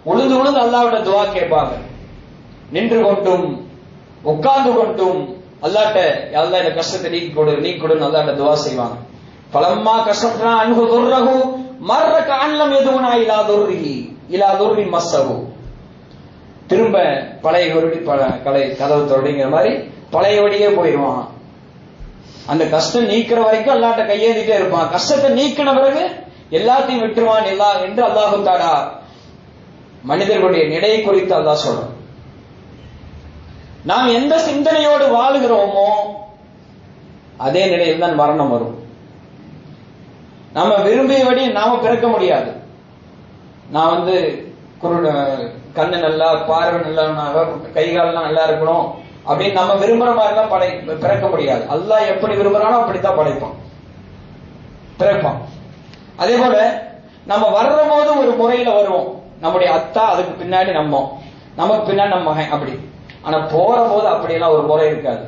உழுந்து உழுந்து அல்லாஹ்விட துஆ கேட்பாங்க. நின்று கொண்டும் உட்கார்ந்து கொண்டும் அல்லாஹ்ட்ட யா அல்லாஹ் இந்த கஷ்டத்தை நீக்கி கொடுன்னு அல்லாஹ்ட்ட துஆ செய்வாங்க. ஃபலம்மா கஷஃப்னா அன்ஹு துர்ரஹு மர்ர கஅன்லம் யதுனா இலா துர்ரி மஸ்ஸஹு. திரும்ப பழைய கதவு தொடங்கிற மாதிரி பழையபடியே போயிடுவான். அந்த கஷ்டம் நீக்கிற வரைக்கும் அல்லாஹ்ட்ட கையேந்திட்டே இருப்பான். கஷ்டத்தை நீக்கின பிறகு எல்லாத்தையும் விட்டுருவான் என்று அல்லாஹ் தஆலா மனிதர்களுடைய நிலையை குறித்து அல்லாஹ் சொல்றான். நாம் எந்த சிந்தனையோடு வாழுகிறோமோ அதே நிலையில் தான் மரணம் வரும். நாம விரும்பியபடி நாம பிறக்க முடியாது. நான் கண்ணு நல்லா, பார்வை நல்லா, கைகாலெல்லாம் நல்லா இருக்கணும் அப்படின்னு நம்ம விரும்புற மாதிரிலாம் பிறக்க முடியாது. அல்லாஹ் எப்படி விரும்புறானோ அப்படித்தான் படைப்பான், பிறப்பான். அதே போல நம்ம வர்ற போது ஒரு முறையில வருவோம். நம்முடைய அத்தா, அதுக்கு பின்னாடி நமக்கு பின்னாடி நம்ம மகன், அப்படி. ஆனா போற போது அப்படியெல்லாம் ஒரு முறை இருக்காது.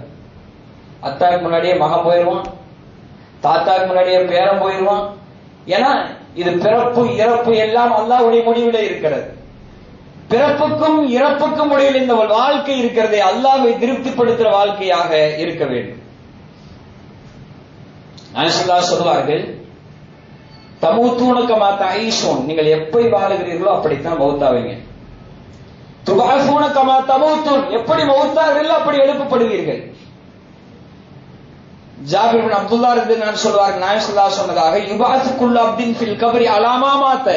அத்தாவுக்கு முன்னாடியே மகன் போயிடுவான், தாத்தாவுக்கு முன்னாடியே பேரன் போயிடுவான். ஏன்னா இது பிறப்பு இறப்பு எல்லாம் அல்லாஹ்வுடைய முடிவில இருக்கிறது. பிறப்புக்கும் இறப்புக்கும் முடிவில் இந்த வாழ்க்கை இருக்கிறதே அல்லாஹ்வை திருப்திப்படுத்துற வாழ்க்கையாக இருக்க வேண்டும். அனஸல்லாஹ் சொல்வார்கள், தமூத்தூன கமா தஈஷூன், நீங்கள் எப்படி வாழுகிறீர்களோ அப்படித்தான் மௌத்தாவீங்க. துபஅஸூன கமா தமூத்துன், எப்படி மௌத்தாகிறீர்கள் அப்படி எழுப்பப்படுவீர்கள். ஜாபிர் பின் அப்துல்லா ரலியல்லாஹு அன்ஹு சொல்வார்கள், நாயகம் ஸல்லல்லாஹு அலைஹி சொன்னதாக, யுபஅஸு குல்லு அப்தின் ஃபில் கப்ரி அலா மா மாத,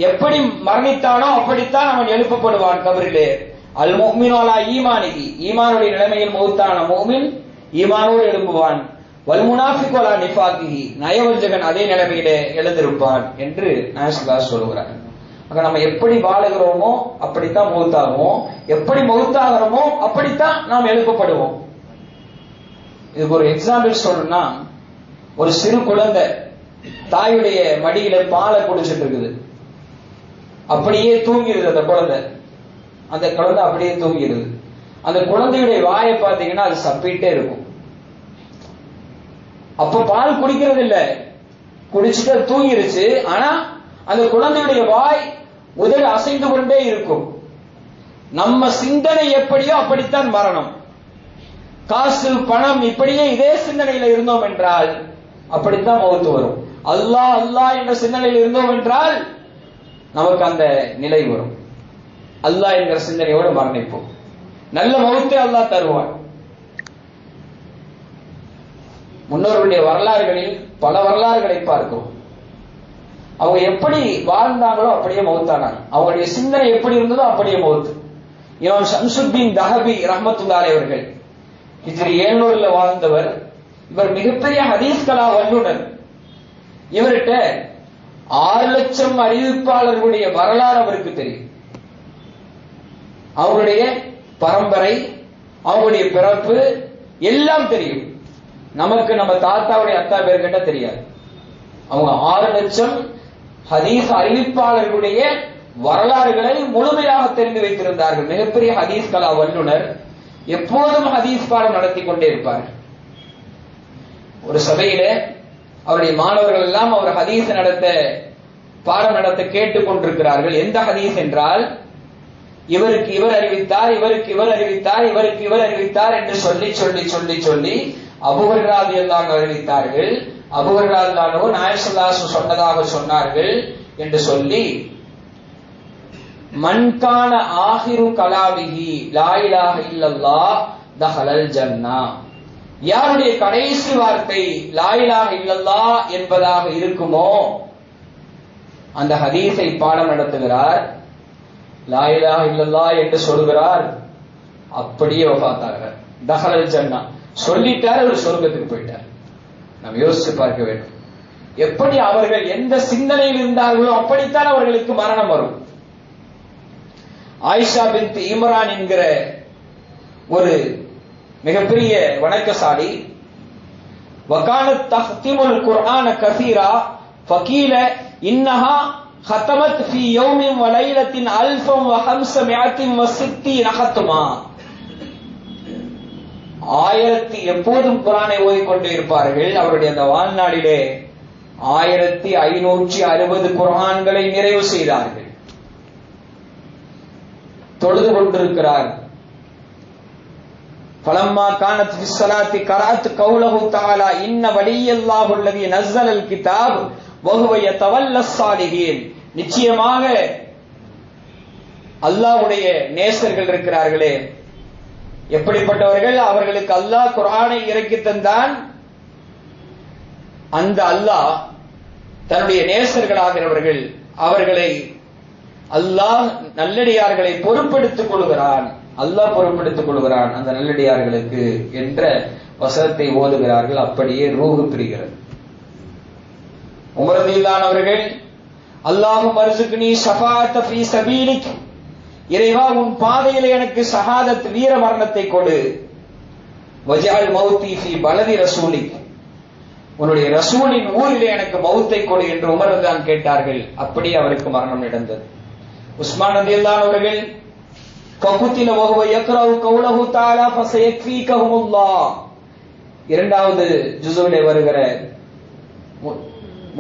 எப்படி மரணித்தானோ அப்படித்தான் அவன் எழுப்பப்படுவான் கபரிலே. அல் முஃமினு அலா ஈமானிஹி, ஈமானுடைய நிலைமையில் மௌத்தான முஃமின் ஈமானோடு எழும்புவான். வல் முனாஃபிகு அலா நிஃபாகிஹி, நயவஞ்சகன் அதே நிலைமையிலே எழுந்திருப்பான் என்று நாயகம் ஸல்லல்லாஹு அலைஹி சொல்கிறார். நம்ம எப்படி வாழுகிறோமோ அப்படித்தான் மௌத்தாகுவோம், எப்படி மௌத்தாகிறோமோ அப்படித்தான் நாம் எழுப்பப்படுவோம். இதுக்கு ஒரு எக்ஸாம்பிள் சொல்லணும்னா, ஒரு சிறு குழந்தை தாயுடைய மடியில பாலை குடிச்சிட்டு இருக்குது, அப்படியே தூங்கிடுது அந்த குழந்தை. அந்த குழந்தை அப்படியே தூங்கிடுது. அந்த குழந்தையுடைய வாயை பார்த்தீங்கன்னா அது சப்பிட்டே இருக்கும். அப்ப பால் குடிக்கிறது இல்ல, குடிச்சுட்டு தூங்கிருச்சு. ஆனா அந்த குழந்தையுடைய வாய் உதடு அசைந்து கொண்டே இருக்கும். நம்ம சிந்தனை எப்படியோ அப்படித்தான் மரணம். காசு பணம் இப்படியே இதே சிந்தனையில இருந்தோம் என்றால் அப்படித்தான் மௌத்து வரும். அல்லாஹ் அல்லாஹ் என்ற சிந்தனையில் இருந்தோம் என்றால் நமக்கு அந்த நிலை வரும். அல்லாஹ் என்கிற சிந்தனையோடு மரணிப்போம். நல்ல மௌத்தை அல்லாஹ் தருவான். முன்னோர்களுடைய வரலாறுகளில் பல வரலாறுகளை பார்க்கிறோம். அவங்க எப்படி வாழ்ந்தாங்களோ அப்படியே மௌத்தானாங்க. அவங்களுடைய சிந்தனை எப்படி இருந்ததோ அப்படியே மௌத்து. இமாம் ஷம்சுத்தீன் தஹபி ரஹ்மத்துல்லாஹி அவர்கள் ஹிஜ்ரி 700 வாழ்ந்தவர். இவர் மிகப்பெரிய ஹதீஸ் கலா வல்லுனர். இவர்கிட்ட 6 லட்சம் அறிவிப்பாளர்களுடைய வரலாறு அவருக்கு தெரியும். அவங்களுடைய பரம்பரை, அவங்களுடைய பிறப்பு எல்லாம் தெரியும். நமக்கு நம்ம தாத்தாவுடைய அத்தா பேர் கேட்டா தெரியாது. அவங்க 6 லட்சம் ஹதீஸ் அறிவிப்பாளர்களுடைய வரலாறுகளை முழுமையாக தெரிந்து வைத்திருந்தார்கள். மிகப்பெரிய ஹதீஸ் கலா வல்லுனர். எப்போதும் ஹதீஸ் பாடம் நடத்தி கொண்டே இருப்பார். ஒரு சபையில அவருடைய மாணவர்கள் எல்லாம் அவர் ஹதீஸ் பாடம் நடத்த கேட்டுக் கொண்டிருக்கிறார்கள். எந்த ஹதீஸ் என்றால், இவருக்கு இவர் அறிவித்தார், இவருக்கு இவர் அறிவித்தார், இவருக்கு இவர் அறிவித்தார் என்று சொல்லி சொல்லி சொல்லி சொல்லி அபூ ஹுரைரா ரலியல்லாஹு அன்ஹு அறிவித்தார்கள். அபூ ஹுரைரா ரலியல்லாஹு அன்ஹு நாயகம் ஸல்லல்லாஹு அலைஹி சொன்னதாக சொன்னார்கள் என்று சொல்லி, மன் கான ஆகிரு கலாமிஹி லா இலாஹ இல்லல்லாஹ் தஹலல் ஜன்னா, யாருடைய கடைசி வார்த்தை லா இலாஹ இல்லல்லாஹ் என்பதாக இருக்குமோ அந்த ஹதீஸை பாடம் நடத்துகிறார். லா இலாஹ இல்லல்லாஹ் என்று சொல்கிறார், அப்படியே வஃபாத்தாகிறார். தஹலல் ஜன்னா சொல்லிட்டார், அவர் சொர்க்கத்துக்கு போயிட்டார். நாம் யோசிச்சு பார்க்க வேண்டும். எப்படி அவர்கள் எந்த சிந்தனையில் இருந்தார்களோ அப்படித்தான் அவர்களுக்கு மரணம் வரும். ஆயிஷா பின்த் இம்ரான் என்கிற ஒரு மிகப்பெரிய வணக்கசாலி, வகானத் தஹ்திமுல் குர்ஆன கஸீரா ஃபகீல இன்னஹா ختمت في يوم وليلة 1560 ختما. 1000 எப்போதும் குர்ஆனை ஓதிக்கொண்டே இருப்பார்கள். அவருடைய அந்த வாழ்நாளிலே 1560 குர்ஆன்களை நிறைவு செய்தார்கள். தொழுது கொண்டிருக்கிறார். فلما كانت في الصلاة قرأت قوله تعالى إن ولي الله الذي نزل الكتاب وهو يتولى الصالحين. நிச்சயமாக அல்லாஹ்வுடைய நேசர்கள் இருக்கிறார்களே, எப்படிப்பட்டவர்கள்? அவர்களுக்கு அல்லாஹ் குர்ஆனை இறக்கி தந்தான். அந்த அல்லாஹ் தன்னுடைய நேசர்களாகிறவர்கள், அவர்களை அல்லாஹ் நல்லடியார்களை பொறுப்பெடுத்துக் கொள்கிறான். அல்லாஹ் பொறுப்பெடுத்துக் கொள்கிறான் அந்த நல்லடியார்களுக்கு என்ற வசனத்தை ஓதுகிறார்கள். அப்படியே ரூஹு பிரிகிறது. உமர் ரலியல்லாஹு அவர்கள், அல்லாஹும் அர்சுக்னி ஷஃபாஅத ஃபீ சபீலிக், இறைவா உன் பாதையிலே எனக்கு ஷஹாதத் வீர மரணத்தை கொடு. வஜஅல் மௌத்தி ஃபீ பலதி ரசூலிக், உன்னுடைய ரசூலின் ஊரிலே எனக்கு மௌத்தை கொடு என்று உமர் ரலியல்லாஹு கேட்டார்கள். அப்படியே அவருக்கு மரணம் நடந்தது. உஸ்மான் ரலியல்லாஹு அவர்கள், ஃபகுத்தில வஹுவ யக்ரவு கௌலஹு தஆலா ஃபஸயக்ஃபீகஹுமுல்லாஹ், இரண்டாவது ஜுஸுவிலே வருகிற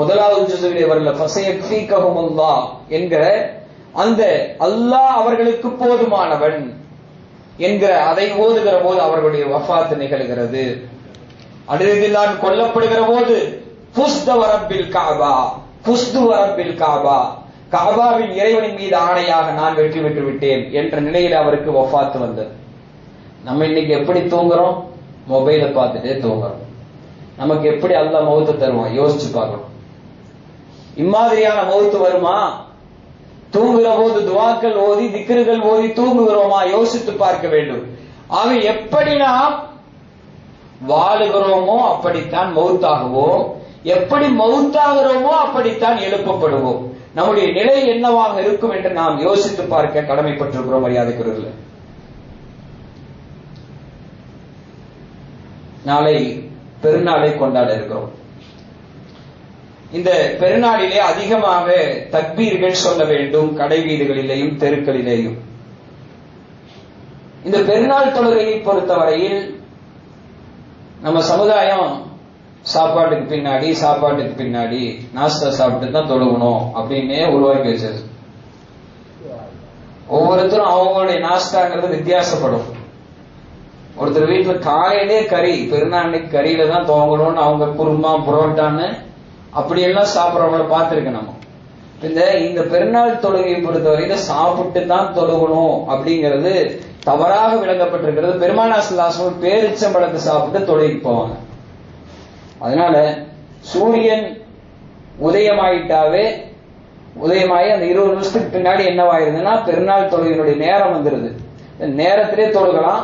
முதலாவது ஜுஸுவிலே வரல ஃபஸயக்ஃபீகஹுமுல்லாஹ் என்கிற அந்த அல்லாஹ் அவர்களுக்கு போதுமானவன் என்கிற அதை ஓதுகிற போது அவர்களுடைய வஃபாத் நிகழ்கிறது. அலிரதில்லான் கொல்லப்படுகிற போது ஃபுஸ்து வரப்பில் கஅபா, ஃபுஸ்து வரப்பில் கஅபா, காபாவின் இறைவனின் மீது ஆணையாக நான் வெற்றி பெற்று விட்டேன் என்ற நிலையில் அவருக்கு வஃபாத்து வந்தது. நம்ம இன்னைக்கு எப்படி தூங்குறோம்? மொபைலை பார்த்துட்டே தூங்குறோம். நமக்கு எப்படி அல்லாஹ் மௌத்து தருவான்? யோசிச்சு பார்க்கணும். இம்மாதிரியான மௌத்து வருமா? தூங்குற போது துவாக்கள் ஓதி திக்ருகள் ஓதி தூங்குகிறோமா? யோசித்து பார்க்க வேண்டும். ஆக எப்படி நாம் வாழுகிறோமோ அப்படித்தான் மௌத்தாகுவோம். எப்படி மௌத்தாகிறோமோ அப்படித்தான் எழுப்பப்படுவோம். நம்முடைய நிலை என்னவாக இருக்கும் என்று நாம் யோசித்து பார்க்க கடமைப்பட்டிருக்கிறோம். மரியாதைக்குரியவர்களே, நாளை பெருநாளை கொண்டாட இருக்கிறோம். இந்த பெருநாளிலே அதிகமாக தக்பீர்கள் சொல்ல வேண்டும், கடை வீடுகளிலேயும் தெருக்களிலேயும். இந்த பெருநாள் தொழுகையை பொறுத்தவரையில் நம்ம சமுதாயம் சாப்பாட்டுக்கு பின்னாடி நாஸ்தா சாப்பிட்டு தான் தொழுகணும் அப்படின்னே உருவாக்கி வச்சது. ஒவ்வொருத்தரும் அவங்களுடைய நாஸ்தாங்கிறது வித்தியாசப்படும். ஒருத்தர் வீட்டுல காலையிலே கறி, பெருநாள் கறியில தான் துவங்கணும்னு அவங்க குருமா புரோட்டான்னு அப்படியெல்லாம் சாப்பிட்றவங்கள பார்த்திருக்கேன் நம்ம. இந்த பெருநாள் தொழுகையை பொறுத்தவரையில சாப்பிட்டு தான் தொழுகணும் அப்படிங்கிறது தவறாக விளங்கப்பட்டிருக்கிறது. பெருமானார் ஸல்லல்லாஹு அலைஹி வஸல்லம் பேரிச்சம்பழத்தை சாப்பிட்டு தொழுகைக்கு போவாங்க. அதனால சூரியன் உதயமாயிட்டாவே உதயமாயி அந்த 20 நிமிஷத்துக்கு பின்னாடி என்னவாயிருதுன்னா பெருநாள் தொழுகையினுடைய நேரம் வந்துருது. நேரத்திலே தொழுகலாம்.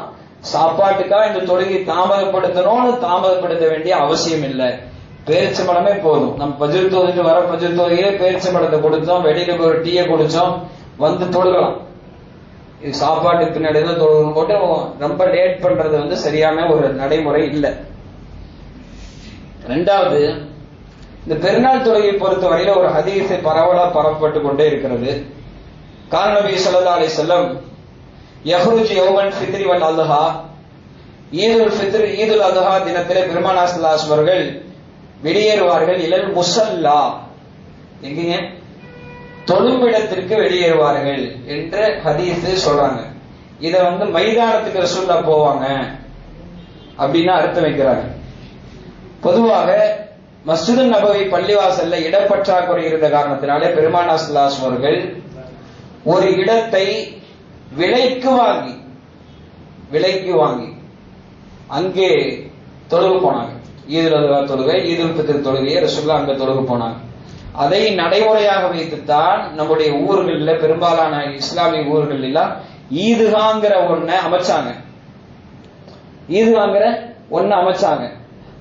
சாப்பாட்டுக்கா இந்த தொழுகை தாமதப்படுத்த வேண்டிய அவசியம் இல்லை. பேரிச்சம்பழமே போதும். நம்ம பஜ்ர் தொழுது வர பஜ்ர் தொழுகையே பேரிச்சம்பழத்தை கொடுத்தோம், வெளியில போய் ஒரு டீயை குடிச்சோம், வந்து தொழுகலாம். இது சாப்பாட்டுக்கு பின்னாடி தான் தொழுகணும் போட்டு ரொம்ப லேட் பண்றது சரியான ஒரு நடைமுறை இல்லை. ரெண்டாவது, இந்த பெருநாள் தொழுகையை பொறுத்த வரையில ஒரு ஹதீஸை பரவலா பரப்பப்பட்டு கொண்டே இருக்கிறது. கான நபி ஸல்லல்லாஹு அலைஹி வஸல்லம் யஹ்ருஜு யௌமல் ஃபித்ரி வல் அல்ஹா, ஈதுல் ஃபித்ர் ஈதுல் அல்ஹா தினத்திலே பெருமானார் ஸல்லல்லாஹு அலைஹி வஸல்லம் அவர்கள் வெளியேறுவார்கள். இலல் முஸல்லா, எங்கீங்க? தொழுமிடத்திற்கு வெளியேறுவார்கள் என்ற ஹதீஸ் சொல்றாங்க. இத மைதானத்துக்கு ரசூலுல்லாஹ் போவாங்க அப்படின்னா அர்த்தம் வைக்கிறாங்க. பொதுவாக மஸ்ஜிது நபவி பள்ளிவாசல்ல இடப்பற்றாக்குறை இருந்த காரணத்தினாலே பெருமானார் ஸல்லல்லாஹு அலைஹி வஸல்லம் அவர்கள் ஒரு இடத்தை விலைக்கு வாங்கி அங்கே தொழுக போனாங்க. ஈதுல் அல்ஹா தொழுகை, ஈதுல் ஃபித்ர் தொழுகையை ரசூலுல்லாஹ் அங்க தொழுக போனாங்க. அதை நடைமுறையாக வைத்துத்தான் நம்முடைய ஊர்களில், பெரும்பாலான இஸ்லாமிய ஊர்கள் எல்லாம் ஈதுகாங்கிற ஒன்ன அமைச்சாங்க.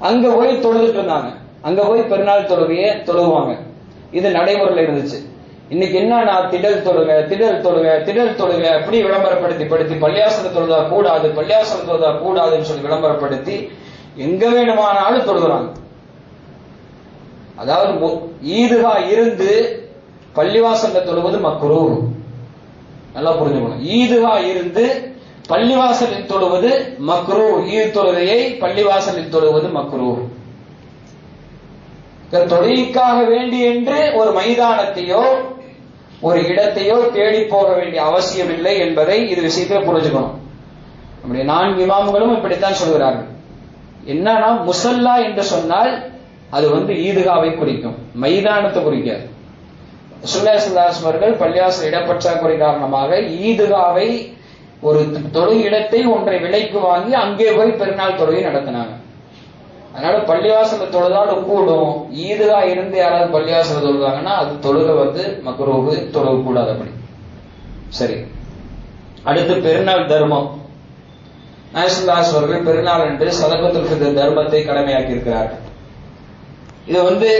அங்க போய் தொழுதுட்டு இருந்தாங்க. அங்க போய் பெருநாள் தொழுகையை தொழுவாங்க. இது நடைமுறையில் இருந்துச்சு. இன்னைக்கு என்னன்னா திடல் தொழுகை அப்படி விளம்பரப்படுத்தி பள்ளியாசல தொழுதா கூடாதுன்னு சொல்லி விளம்பரப்படுத்தி எங்க வேணுமானாலும் தொழுகிறாங்க. அதாவது ஈதுகா இருந்து பள்ளிவாசல்ல தொழுவது மக்ரூஹ். நல்லா புரிஞ்சுக்கணும். ஈதுகா இருந்து பள்ளிவாசலில் தொழுவது மக்ரூஹ். ஈத் தொழுகையை பள்ளிவாசலில் தொழுவது மக்ரூஹ். தொழுகைக்காக வேண்டி என்று ஒரு மைதானத்தையோ ஒரு இடத்தையோ தேடி போக வேண்டிய அவசியம் இல்லை என்பதை இது விஷயத்தை புரிஞ்சுக்கணும். நம்முடைய 4 இமாம்களும் இப்படித்தான் சொல்கிறார்கள். என்னன்னா முஸல்லா என்று சொன்னால் அது ஈதுகாவை குறிக்கும், மைதானத்தை குறிக்காது. ரசூலுல்லாஹி ஸல்லல்லாஹு அலைஹி வஸல்லம் பள்ளிவாசல் இடப்பற்றாக்குறை காரணமாக ஈதுகாவை ஒரு தொழுகை இடத்தை ஒன்றை விலைக்கு வாங்கி அங்கே போய் பெருநாள் தொழுகை நடத்தினாங்க. அதனால பள்ளிவாசல தொழுதாலும் கூடும். ஈதுகா இருந்து யாராவது பள்ளிவாசல தொழுதாங்கன்னா அது தொழுகை மக்ரூஹ், தொழுக கூடாது. அப்படி சரி. அடுத்து பெருநாள் தர்மம். நாயகம் அவர்கள் பெருநாள் என்று சதகத்துல் ஃபித்ர் தர்மத்தை கடமையாக்கி இருக்கிறார்கள். இது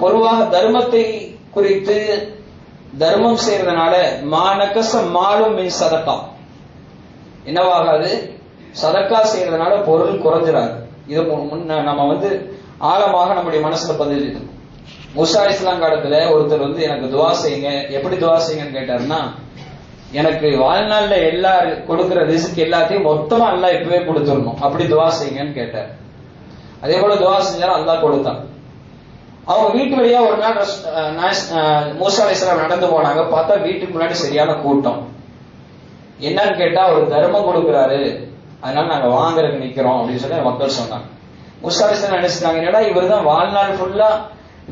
பொதுவாக தர்மத்தை குறித்து தர்மம் செய்யறதுனால மானக்கச மாலும் மின் சதக்கா என்னவாகாது? சதக்கா செய்யறதுனால பொருள் குறைஞ்சிடாது. இது நம்ம ஆழமாக நம்முடைய மனசுல பதிவு. மூசா அலைஹிஸ்ஸலாம் காலத்துல ஒருத்தர் எனக்கு துவா செய்யுங்க, எப்படி துவா செய்யுங்கன்னு கேட்டாருன்னா, எனக்கு வாழ்நாள்ல எல்லாரும் கொடுக்கிற ரிஸ்க் எல்லாத்தையும் மொத்தமா அல்லாஹ் இப்பவே கொடுத்துடணும், அப்படி துவா செய்யுங்கன்னு கேட்டார். அதே போல துவா செஞ்சாலும் அல்லாஹ் கொடுத்தான். அவங்க வீட்டு வழியா ஒரு நாள் மூசா அலைஹிஸ்ஸலாம் நடந்து போனாங்க. பார்த்தா வீட்டுக்கு முன்னாடி சரியான கூட்டம். என்னன்னு கேட்டா, ஒரு தர்மம் கொடுக்கிறாரு, அதனால நாங்க வாங்குறதுக்கு நிக்கிறோம் அப்படின்னு சொல்லி மக்கள் சொன்னாங்க. மூசா அலைஹிஸ்ஸலாம் நினைச்சிட்டாங்க, என்னடா இவர் தான் வாழ்நாள் ஃபுல்லா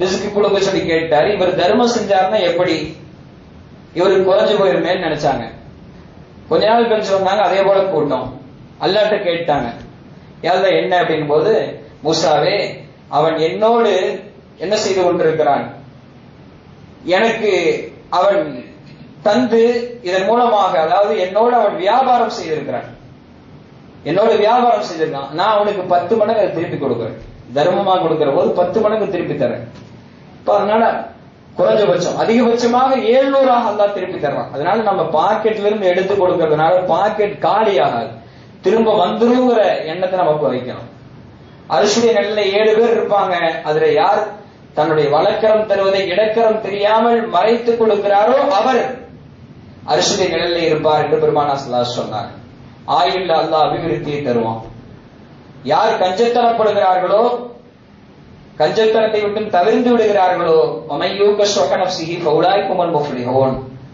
ரிஸ்க் கொடுக்க சொல்லி கேட்டாரு. இவர் தர்மம் செஞ்சாருன்னா எப்படி இவருக்கு குறைஞ்சு போயிருமேன்னு நினைச்சாங்க. கொஞ்ச நாள் கழிச்சு வந்தாங்க, அதே போல கூட்டம். அல்லாஹ்ட்ட கேட்டாங்க, யாருல என்ன அப்படின் போது, மூசாவே அவன் என்னோடு என்ன செய்து கொண்டிருக்கிறான், எனக்கு அவன் தந்து இதன் மூலமாக, அதாவது என்னோடு அவன் வியாபாரம் செய்திருக்கிறான், என்னோட வியாபாரம் செய்திருக்கான், நான் அவனுக்கு 10 மடங்கு திருப்பி கொடுக்கிறேன், தர்மமா கொடுக்கிற போது 10 மடங்கு திருப்பி தரேன். இப்ப அதனால குறைஞ்சபட்சம் அதிகபட்சமாக 700 அல்லாஹ் திருப்பி தர்றான். அதனால நம்ம பாக்கெட்ல இருந்து எடுத்து கொடுக்கறதுனால பாக்கெட் காலி ஆகாது, திரும்ப வந்துருங்கிற எண்ணத்தை நமக்கு வைக்கணும். அரிசியுடைய நிலையில 7 பேர் இருப்பாங்க, அதுல யார் தன்னுடைய வலக்கரம் தருவதை இடக்கரம் தெரியாமல் மறைத்து கொடுக்கிறாரோ அவர் அரிசியுடைய நிலையில இருப்பார் என்று பெருமானார் ஸல்லல்லாஹு அலைஹி வஸல்லம் சொன்னார். ஆயுள்ல அல்லாஹ் அபிவிருத்தியை தருவான். யார் கஞ்சத்தனப்படுகிறார்களோ, கஞ்சத்தனத்தை விட்டு தவிர்த்து விடுகிறார்களோ,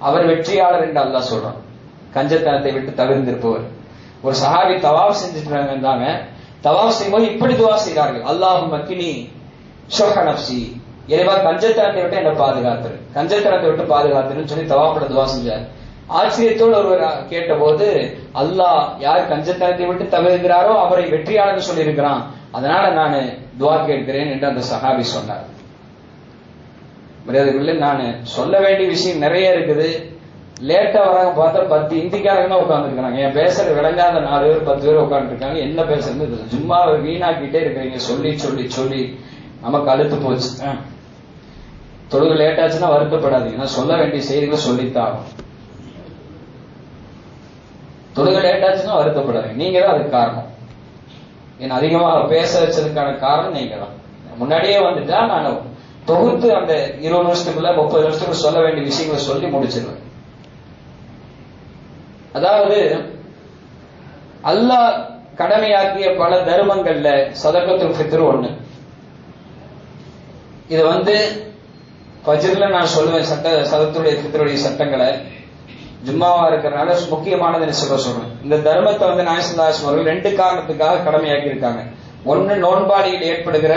அவர் வெற்றியாளர் என்று அல்லாஹ் சொல்றான். கஞ்சத்தனத்தை விட்டு தவிர்த்திருப்பவர். ஒரு சஹாபி தவாஃப் செஞ்சுட்டு இருந்தாங்க. தவாஃப் செய்யும்போது இப்படி துவா செய்தார்கள், அல்லாஹும்ம கினி ஷுஹ நஃப்ஸி, இறைவா கஞ்சத்தனத்தை விட்டு என்ன பாதுகாத்துரு, கஞ்சத்தனத்தை விட்டு பாதுகாத்துருன்னு சொல்லி தவாஃப்ல துவா செஞ்சார். ஆச்சரியத்தோடு ஒருவர் கேட்டபோது, அல்லாஹ் யார் கஞ்சத்தனத்தை விட்டு தவிர்க்கிறாரோ அவரை வெற்றியாளர் சொல்லி இருக்கிறான், அதனால நான் துவா கேட்கிறேன் என்று அந்த சஹாபி சொன்னார். நான் சொல்ல வேண்டிய விஷயம் நிறைய இருக்குது, லேட்டா வராங்க பார்த்தா 10 இந்திக்காரங்க தான் உட்காந்துருக்காங்க. என் பேசுற விளங்காத 4 பேர் 10 பேர் உட்காந்து இருக்காங்க. என்ன பேசுறது, சும்மா வீணாக்கிட்டே இருக்கிறீங்க, சொல்லி சொல்லி சொல்லி நமக்கு அழுத்து போச்சு. தொழுகை லேட்டாச்சுன்னா வருத்தப்படாதீங்க, நான் சொல்ல வேண்டிய செய்திகளை சொல்லித்தான். தொழுகை லேட்டாச்சுன்னா வருத்தப்படாதீங்க, நீங்க தான் அதுக்கு காரணம். என்ன அதிகமாக பேச வச்சதுக்கான காரணம் நீங்க தான். முன்னாடியே வந்துட்டா நான் தொகுத்து அந்த 20 வருஷத்துக்குள்ள 30 வருஷத்துக்குள்ள சொல்ல வேண்டிய விஷயங்களை சொல்லி முடிச்சிருவேன். அதாவது அல்லாஹ் கடமையாக்கிய பல தர்மங்கள்ல சதகத்துல் ஃபித்ர் ஒண்ணு. இது ஃபஜ்ர்ல நான் சொல்லுவேன் சதகத்துடைய ஃபித்ருடைய சட்டங்களை. ஜும்மாவா இருக்கிறனால முக்கியமானது சொல்றேன். இந்த தர்மத்தை நாயகம் ஸல்லல்லாஹு அலைஹி வஸல்லம் அவர்கள் 2 காரணத்துக்காக கடமையாக்கி இருக்காங்க. ஒன்னு நோன்பாளியில் ஏற்படுகிற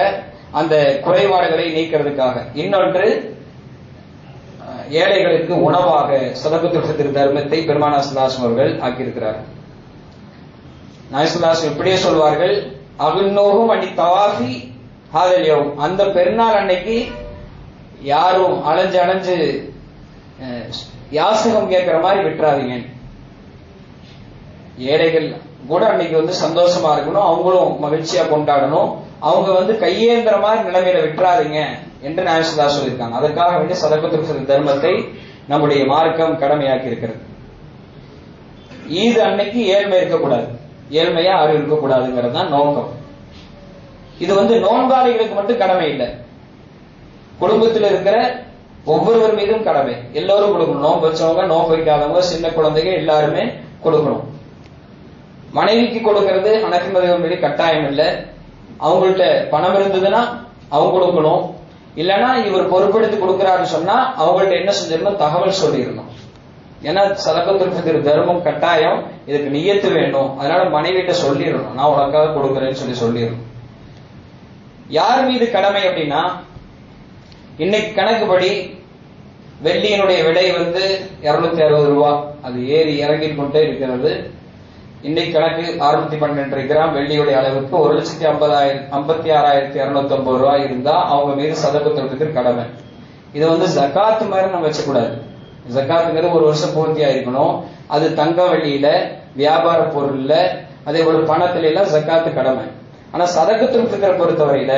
அந்த குறைபாடுகளை நீக்கிறதுக்காக, இன்னொன்று ஏழைகளுக்கு உணவாக சதகத்துல் ஃபித்ர் தர்மத்தை பெருமானார் ஸல்லல்லாஹு அலைஹி வஸல்லம் அவர்கள் ஆக்கியிருக்கிறார்கள். நாயகம் ஸல்லல்லாஹு அலைஹி வஸல்லம் இப்படியே சொல்வார்கள், அகுன்னோஹும் அனி தவாஃபி ஹாதல் யௌம், அந்த பெருநாள் அன்னைக்கு யாரும் அலைஞ்சு அலைஞ்சு யாசகம் கேட்கிற மாதிரி விட்டுறாதீங்க. ஏழைகள் கூட அன்னைக்கு சந்தோஷமா இருக்கணும், அவங்களும் மகிழ்ச்சியா கொண்டாடணும், அவங்க கையேந்திர மாதிரி நிலைமையில விட்டுறாதீங்க என்று நாயகம் ஸல்லல்லாஹு அலைஹி வஸல்லம் சொல்லியிருக்காங்க. அதற்காக வேண்டிய சதகத்துல் ஃபித்ர் தர்மத்தை நம்முடைய மார்க்கம் கடமையாக்கி இருக்கிறது. ஈது அன்னைக்கு ஏழ்மை இருக்கக்கூடாது, ஏழ்மையா யாரும் இருக்கக்கூடாதுங்கிறது தான் நோக்கம். இது நோன்பாளிகளுக்கு மட்டும் கடமை இல்லை, குடும்பத்தில் இருக்கிற ஒவ்வொருவர் மீதும் கடமை. எல்லோரும் கொடுக்கணும், நோன்பு வச்சவங்க நோன்பு வைக்காதவங்க சின்ன குழந்தைங்க எல்லாருமே கொடுக்கணும். மனைவிக்கு கொடுக்கிறது ஹனஃபி மذஹபுடைய கட்டாயம் இல்லை. அவங்கள்ட்ட பணம் இருந்ததுன்னா அவங்க கொடுக்கணும், இல்லைன்னா இவர் பொறுப்பெடுத்து கொடுக்கிறாருன்னு சொன்னா அவங்கள்ட்ட என்ன செஞ்சிடணும், தகவல் சொல்லிடணும். ஏன்னா சதகத்துல் ஃபித்ர் தர்மம் கட்டாயம், இதுக்கு நியத்து வேணும், அதனால மனைவிட்ட சொல்லிடணும், நான் உனக்காக கொடுக்குறேன்னு சொல்லிடணும். யார் மீது கடமை அப்படின்னா, இன்னைக்கு கணக்குப்படி வெள்ளியினுடைய விலை 260 ரூபாய், அது ஏறி இறங்கி கொண்டே இருக்கிறது. இன்னைக்கு கணக்கு 612 கிராம் வெள்ளியுடைய அளவுக்கு 1,56,250 ரூபாய் இருந்தா அவங்க மீது சதகத்துல் ஃபித்ர் கடமை. இது ஜகாத் மாதிரி நம்ம வச்சக்கூடாது. ஜகாத்துங்கிறது ஒரு வருஷம் பூர்த்தியா இருக்கணும். அது தங்கம் வெள்ளியில, வியாபார பொருள்ல, அதே போல பணத்தில எல்லாம் ஜகாத்து கடமை. ஆனா சதகத்துல் ஃபித்ர் பொறுத்தவரையில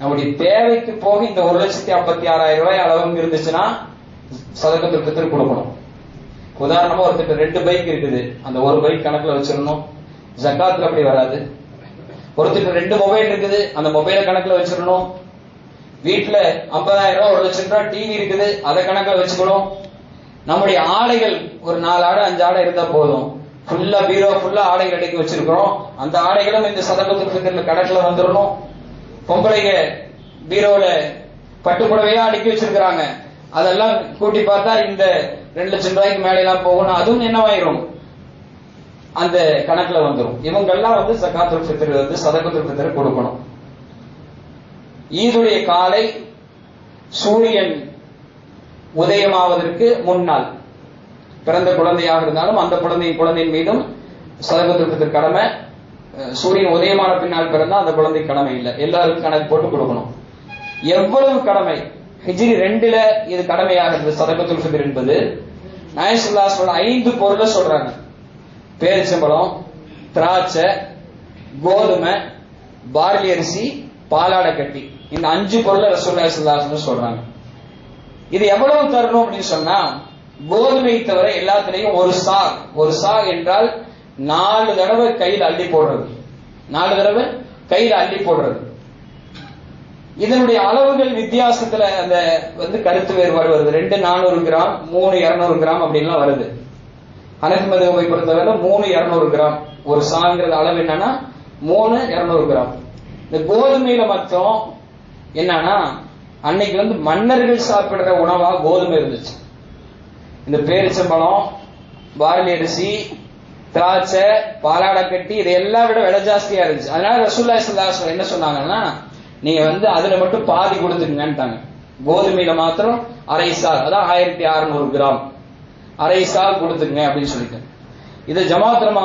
நம்முடைய தேவைக்கு போக இந்த 1,56,000 ரூபாய் அளவுக்கு இருந்துச்சுன்னா சதகத்துல் ஃபித்ர் கொடுக்கணும். உதாரணமா ஒருத்தருக்கு 2 பைக் இருக்குது, அந்த ஒரு பைக் கணக்குல வச்சிடணும், ஜகாத்துல அப்படி வராது. ஒருத்தருக்கு 2 மொபைல் இருக்குது, அந்த மொபைல கணக்குல வச்சிடணும். வீட்டுல 50,000 ரூபாய் 1,00,000 ரூபாய் டிவி இருக்குது, அதை கணக்குல வச்சுக்கணும். நம்முடைய ஆடைகள் ஒரு 4 ஆடை 5 ஆடை இருந்தா போதும், ஃபுல்லா பீரோ ஃபுல்லா ஆடைகள் அடக்கி வச்சிருக்கிறோம், அந்த ஆடைகளும் இந்த சதகத்துல் ஃபித்ர்ல கணக்குல வந்துடணும். பொம்பளைங்க பீரோல பட்டுப்புடவையா அடுக்கி வச்சிருக்கிறாங்க, அதெல்லாம் கூட்டி பார்த்தா இந்த 2,00,000 ரூபாய்க்கு மேல எல்லாம் போகணும், அதுவும் என்னவாயிரும், அந்த கணக்குல வந்துடும். இவங்கெல்லாம் ஜகாத்துல் ஃபித்ர் சதகத்துல் ஃபித்ர் கொடுக்கணும். ஈதுடைய காலை சூரியன் உதயமாவதற்கு முன்னால் பிறந்த குழந்தையாக இருந்தாலும் அந்த குழந்தையின் மீதும் சதகத்துல் ஃபித்ர் கடமை. சூரியன் உதயமான பின்னால் பிறந்தா அந்த குழந்தை கடமை இல்லை, எல்லாருக்கும் கணக்கு போட்டு கொடுக்கணும். எவ்வளவு கடமை? ஹிஜ்ரி 2ல இது கடமையாகிறது சதகத்துல் ஃபித்ர் என்பது. நாயகம் ஸல்லல்லாஹு அலைஹி வஸல்லம் 5 பொருளை சொல்றாங்க. பேரிச்சம்பழம், திராட்சை, கோதுமை, பார்லி அரிசி, பாலாடை கட்டி, இந்த 5 பொருளை ரசூலுல்லாஹி ஸல்லல்லாஹு அலைஹி வஸல்லம் சொல்றாங்க. இது எவ்வளவு தரணும் அப்படின்னு சொன்னா, கோதுமை தவிர எல்லாத்திலையும் ஒரு சா என்றால் 4 தடவை கையில் அள்ளி போடுறது. 4 தடவை கையில் அள்ளி போடுறது. இதனுடைய அளவுகள் வித்தியாசத்துல அந்த கருத்து வேறுபாடு வருது. 2 400 கிராம், 3 200 கிராம் அப்படின்லாம் வருது. ஹனஃபி மதுஹபை பொறுத்தவரை 3 200 கிராம் ஒரு சாங்கிறது அளவு என்னன்னா 3 200 கிராம். இந்த கோதுமையில மட்டும் என்னன்னா அன்னைக்கு மன்னர்கள் சாப்பிடுற உணவா கோதுமை இருந்துச்சு. இந்த பேரிச்சம்பழம், பார்லி அரிசி, திராட்சை, பாலாடை கட்டி இது எல்லாம் விட விலை ஜாஸ்தியா இருந்துச்சு. அதனால ரசூலுல்லாஹி ஸல்லல்லாஹு அலைஹி வஸல்லம் என்ன சொன்னாங்கன்னா, நீங்க அதுல மட்டும் பாதி கொடுத்துக்கங்கன்ட்டாங்க. கோதுமையில மாத்திரம் அரை சால், அதான் 1600 கிராம் அரை சால் கொடுத்துங்க அப்படின்னு சொல்லிட்டு. இது ஜமாத்ரமா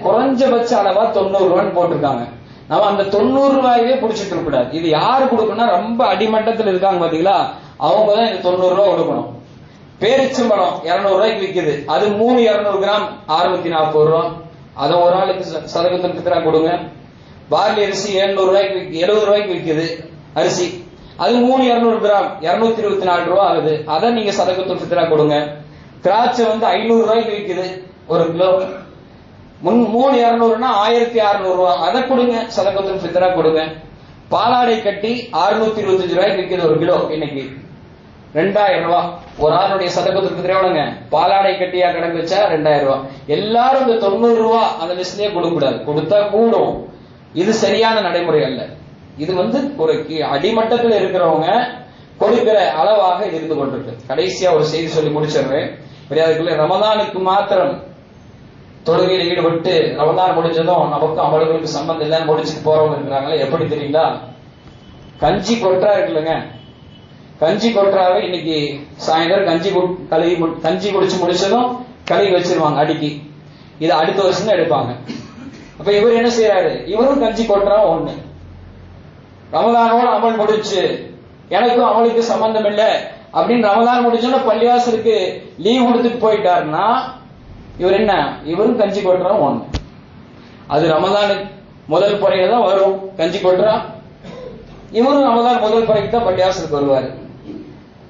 குறைஞ்சபட்ச அளவா 90 ரூபான்னு போட்டிருக்காங்க. நம்ம அந்த 90 ரூபாயே பிடிச்சிட்டு இருக்க கூடாது. இது யாரு கொடுக்கணும்னா ரொம்ப அடிமட்டத்தில் இருக்காங்க பாத்தீங்களா, அவங்க தான் இந்த 90 ரூபாய் கொடுக்கணும். பேரிச்சம்பழம் 200 ரூபாய்க்கு விற்குது, அது 3 200 கிராம் 640 ரூபா, அதை ஒரு ஆளுக்கு சதகத்துல் ஃபித்ரா கொடுங்க. பார்லி அரிசி 700 ரூபாய்க்கு 70 ரூபாய்க்கு விற்குது அரிசி, அது 3 200 கிராம் 224 ரூபா ஆகுது, அதை நீங்க சதகத்துல் ஃபித்ரா கொடுங்க. திராட்சை 500 ரூபாய்க்கு விற்குது ஒரு கிலோ, 3 200னா 1600 ரூபா, அதை கொடுங்க சதகத்துல் ஃபித்ரா கொடுங்க. பாலாடை கட்டி 625 ரூபாய்க்கு விற்குது ஒரு கிலோ, இன்னைக்கு 2000 ரூபாய். ஒரு ஆளுடைய சதகத்துல் ஃபித்ரா எவ்வளவுங்க? பாலாடை கட்டியா கணக்கு வச்சா 2000 ரூபாய். எல்லாரும் இந்த 90 ரூபாய் அந்த லிஸ்ட்லயே கொடுக்க கூடாது, கொடுத்தா கூடும். இது சரியான நடைமுறை அல்ல. இது ஒரு அடிமட்டத்தில் இருக்கிறவங்க கொடுக்கிற அளவாக இருந்து கொண்டிருக்கு. கடைசியா ஒரு செய்தி சொல்லி முடிச்சிடுறேன். அதுக்குள்ள ரமதானுக்கு மாத்திரம் தொழுகையில் ஈடுபட்டு ரமதான் முடிஞ்சதும் நமக்கு அமல்களுக்கு சம்பந்தம் இல்லைன்னு முடிச்சுட்டு போறவங்க இருக்கிறாங்களே, எப்படி தெரியுங்களா? கஞ்சி கொற்றா இருக்குல்லங்க, கஞ்சி கொற்றாவை இன்னைக்கு சாயந்தரம் கஞ்சி குடிச்சு முடிச்சதும் கழுவி வச்சிருவாங்க அடுக்கி. இதை அடுத்த வருஷம் தான் எடுப்பாங்க. அப்ப இவர் என்ன செய்யறாரு? இவரும் கஞ்சி கொற்றா ஒண்ணு. ரமதானோட அமல் முடிச்சு எனக்கும் அமலுக்கு சம்பந்தம் இல்லை அப்படின்னு ரமதான் முடிச்சோன்னா பள்ளிவாசலுக்கு லீவ் கொடுத்துட்டு போயிட்டாருன்னா இவர் என்ன? இவரும் கஞ்சி கொற்றா ஒண்ணு. அது ரமதானுக்கு முதல் பறையில தான் வரும் கஞ்சி கொற்றா, இவரும் ரமதான் முதல் பறைக்கு தான் பள்ளிவாசலுக்கு வருவாரு.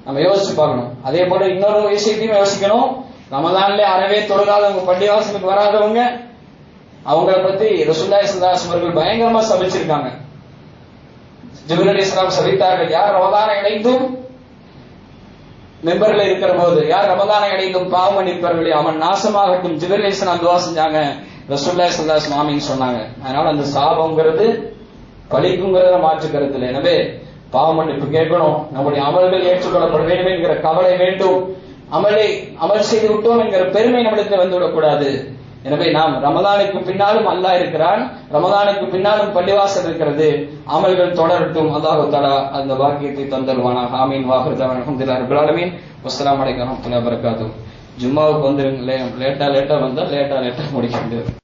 நம்ம யோசிச்சு பார்க்கணும். அதே போல இன்னொரு விஷயத்தையும் யோசிக்கணும். ரமதான்ல அறவே தொழுகாதவங்க, பள்ளிவாசலுக்கு வராதவங்க, அவங்களை பத்தி ரசூலுல்லாஹி ஸல்லல்லாஹு அலைஹி வஸல்லம் பயங்கரமா சபிச்சிருக்காங்க. ஜிப்ரீல் அலைஹிஸ்ஸலாம் சபித்தார்கள், யார் ரமதானை அடைந்தும் மெம்பர்ல இருக்கிற போது யார் ரமதானை அடைந்தும் பாவம் மன்னிப்பார்களே அவன் நாசமாகட்டும். ஜிப்ரீல் அலைஹிஸ்ஸலாம் துஆ செஞ்சாங்க, ரசூலுல்லாஹி ஸல்லல்லாஹு அலைஹி வஸல்லம் ஆமீன் சொன்னாங்க. அதனால அந்த சாபம்ங்கிறது பழிக்குங்கிறத மாற்று கருத்து இல்லை. எனவே பாவ மன்னிப்பு கேட்கணும், நம்முடைய அமல்கள் ஏற்றுக்கொள்ளப்பட வேண்டும் என்கிற கவலை வேண்டும். அமல் செய்து விட்டோம் என்கிற பெருமை நம்மிடத்தில் வந்துவிடக்கூடாது. எனவே நாம் ரமதானுக்கு பின்னாலும் அல்லாஹ் இருக்கிறான், ரமதானுக்கு பின்னாலும் பள்ளிவாசல் இருக்கிறது, அமல்கள் தொடரட்டும். அல்லாஹ் தஆலா அந்த பாக்கியத்தை தந்தருவானாக. ஆமீன். வாஹிரு தஅவானா அல்ஹம்துலில்லாஹி ரப்பில் ஆலமீன். வஸ்ஸலாமு அலைக்கும் வரஹ்மத்துல்லாஹி வபரகாத்துஹு. ஜும்மாவுக்கு வந்துருங்க, லேட்டா வந்தா லேட்டா முடிக்க வேண்டியது.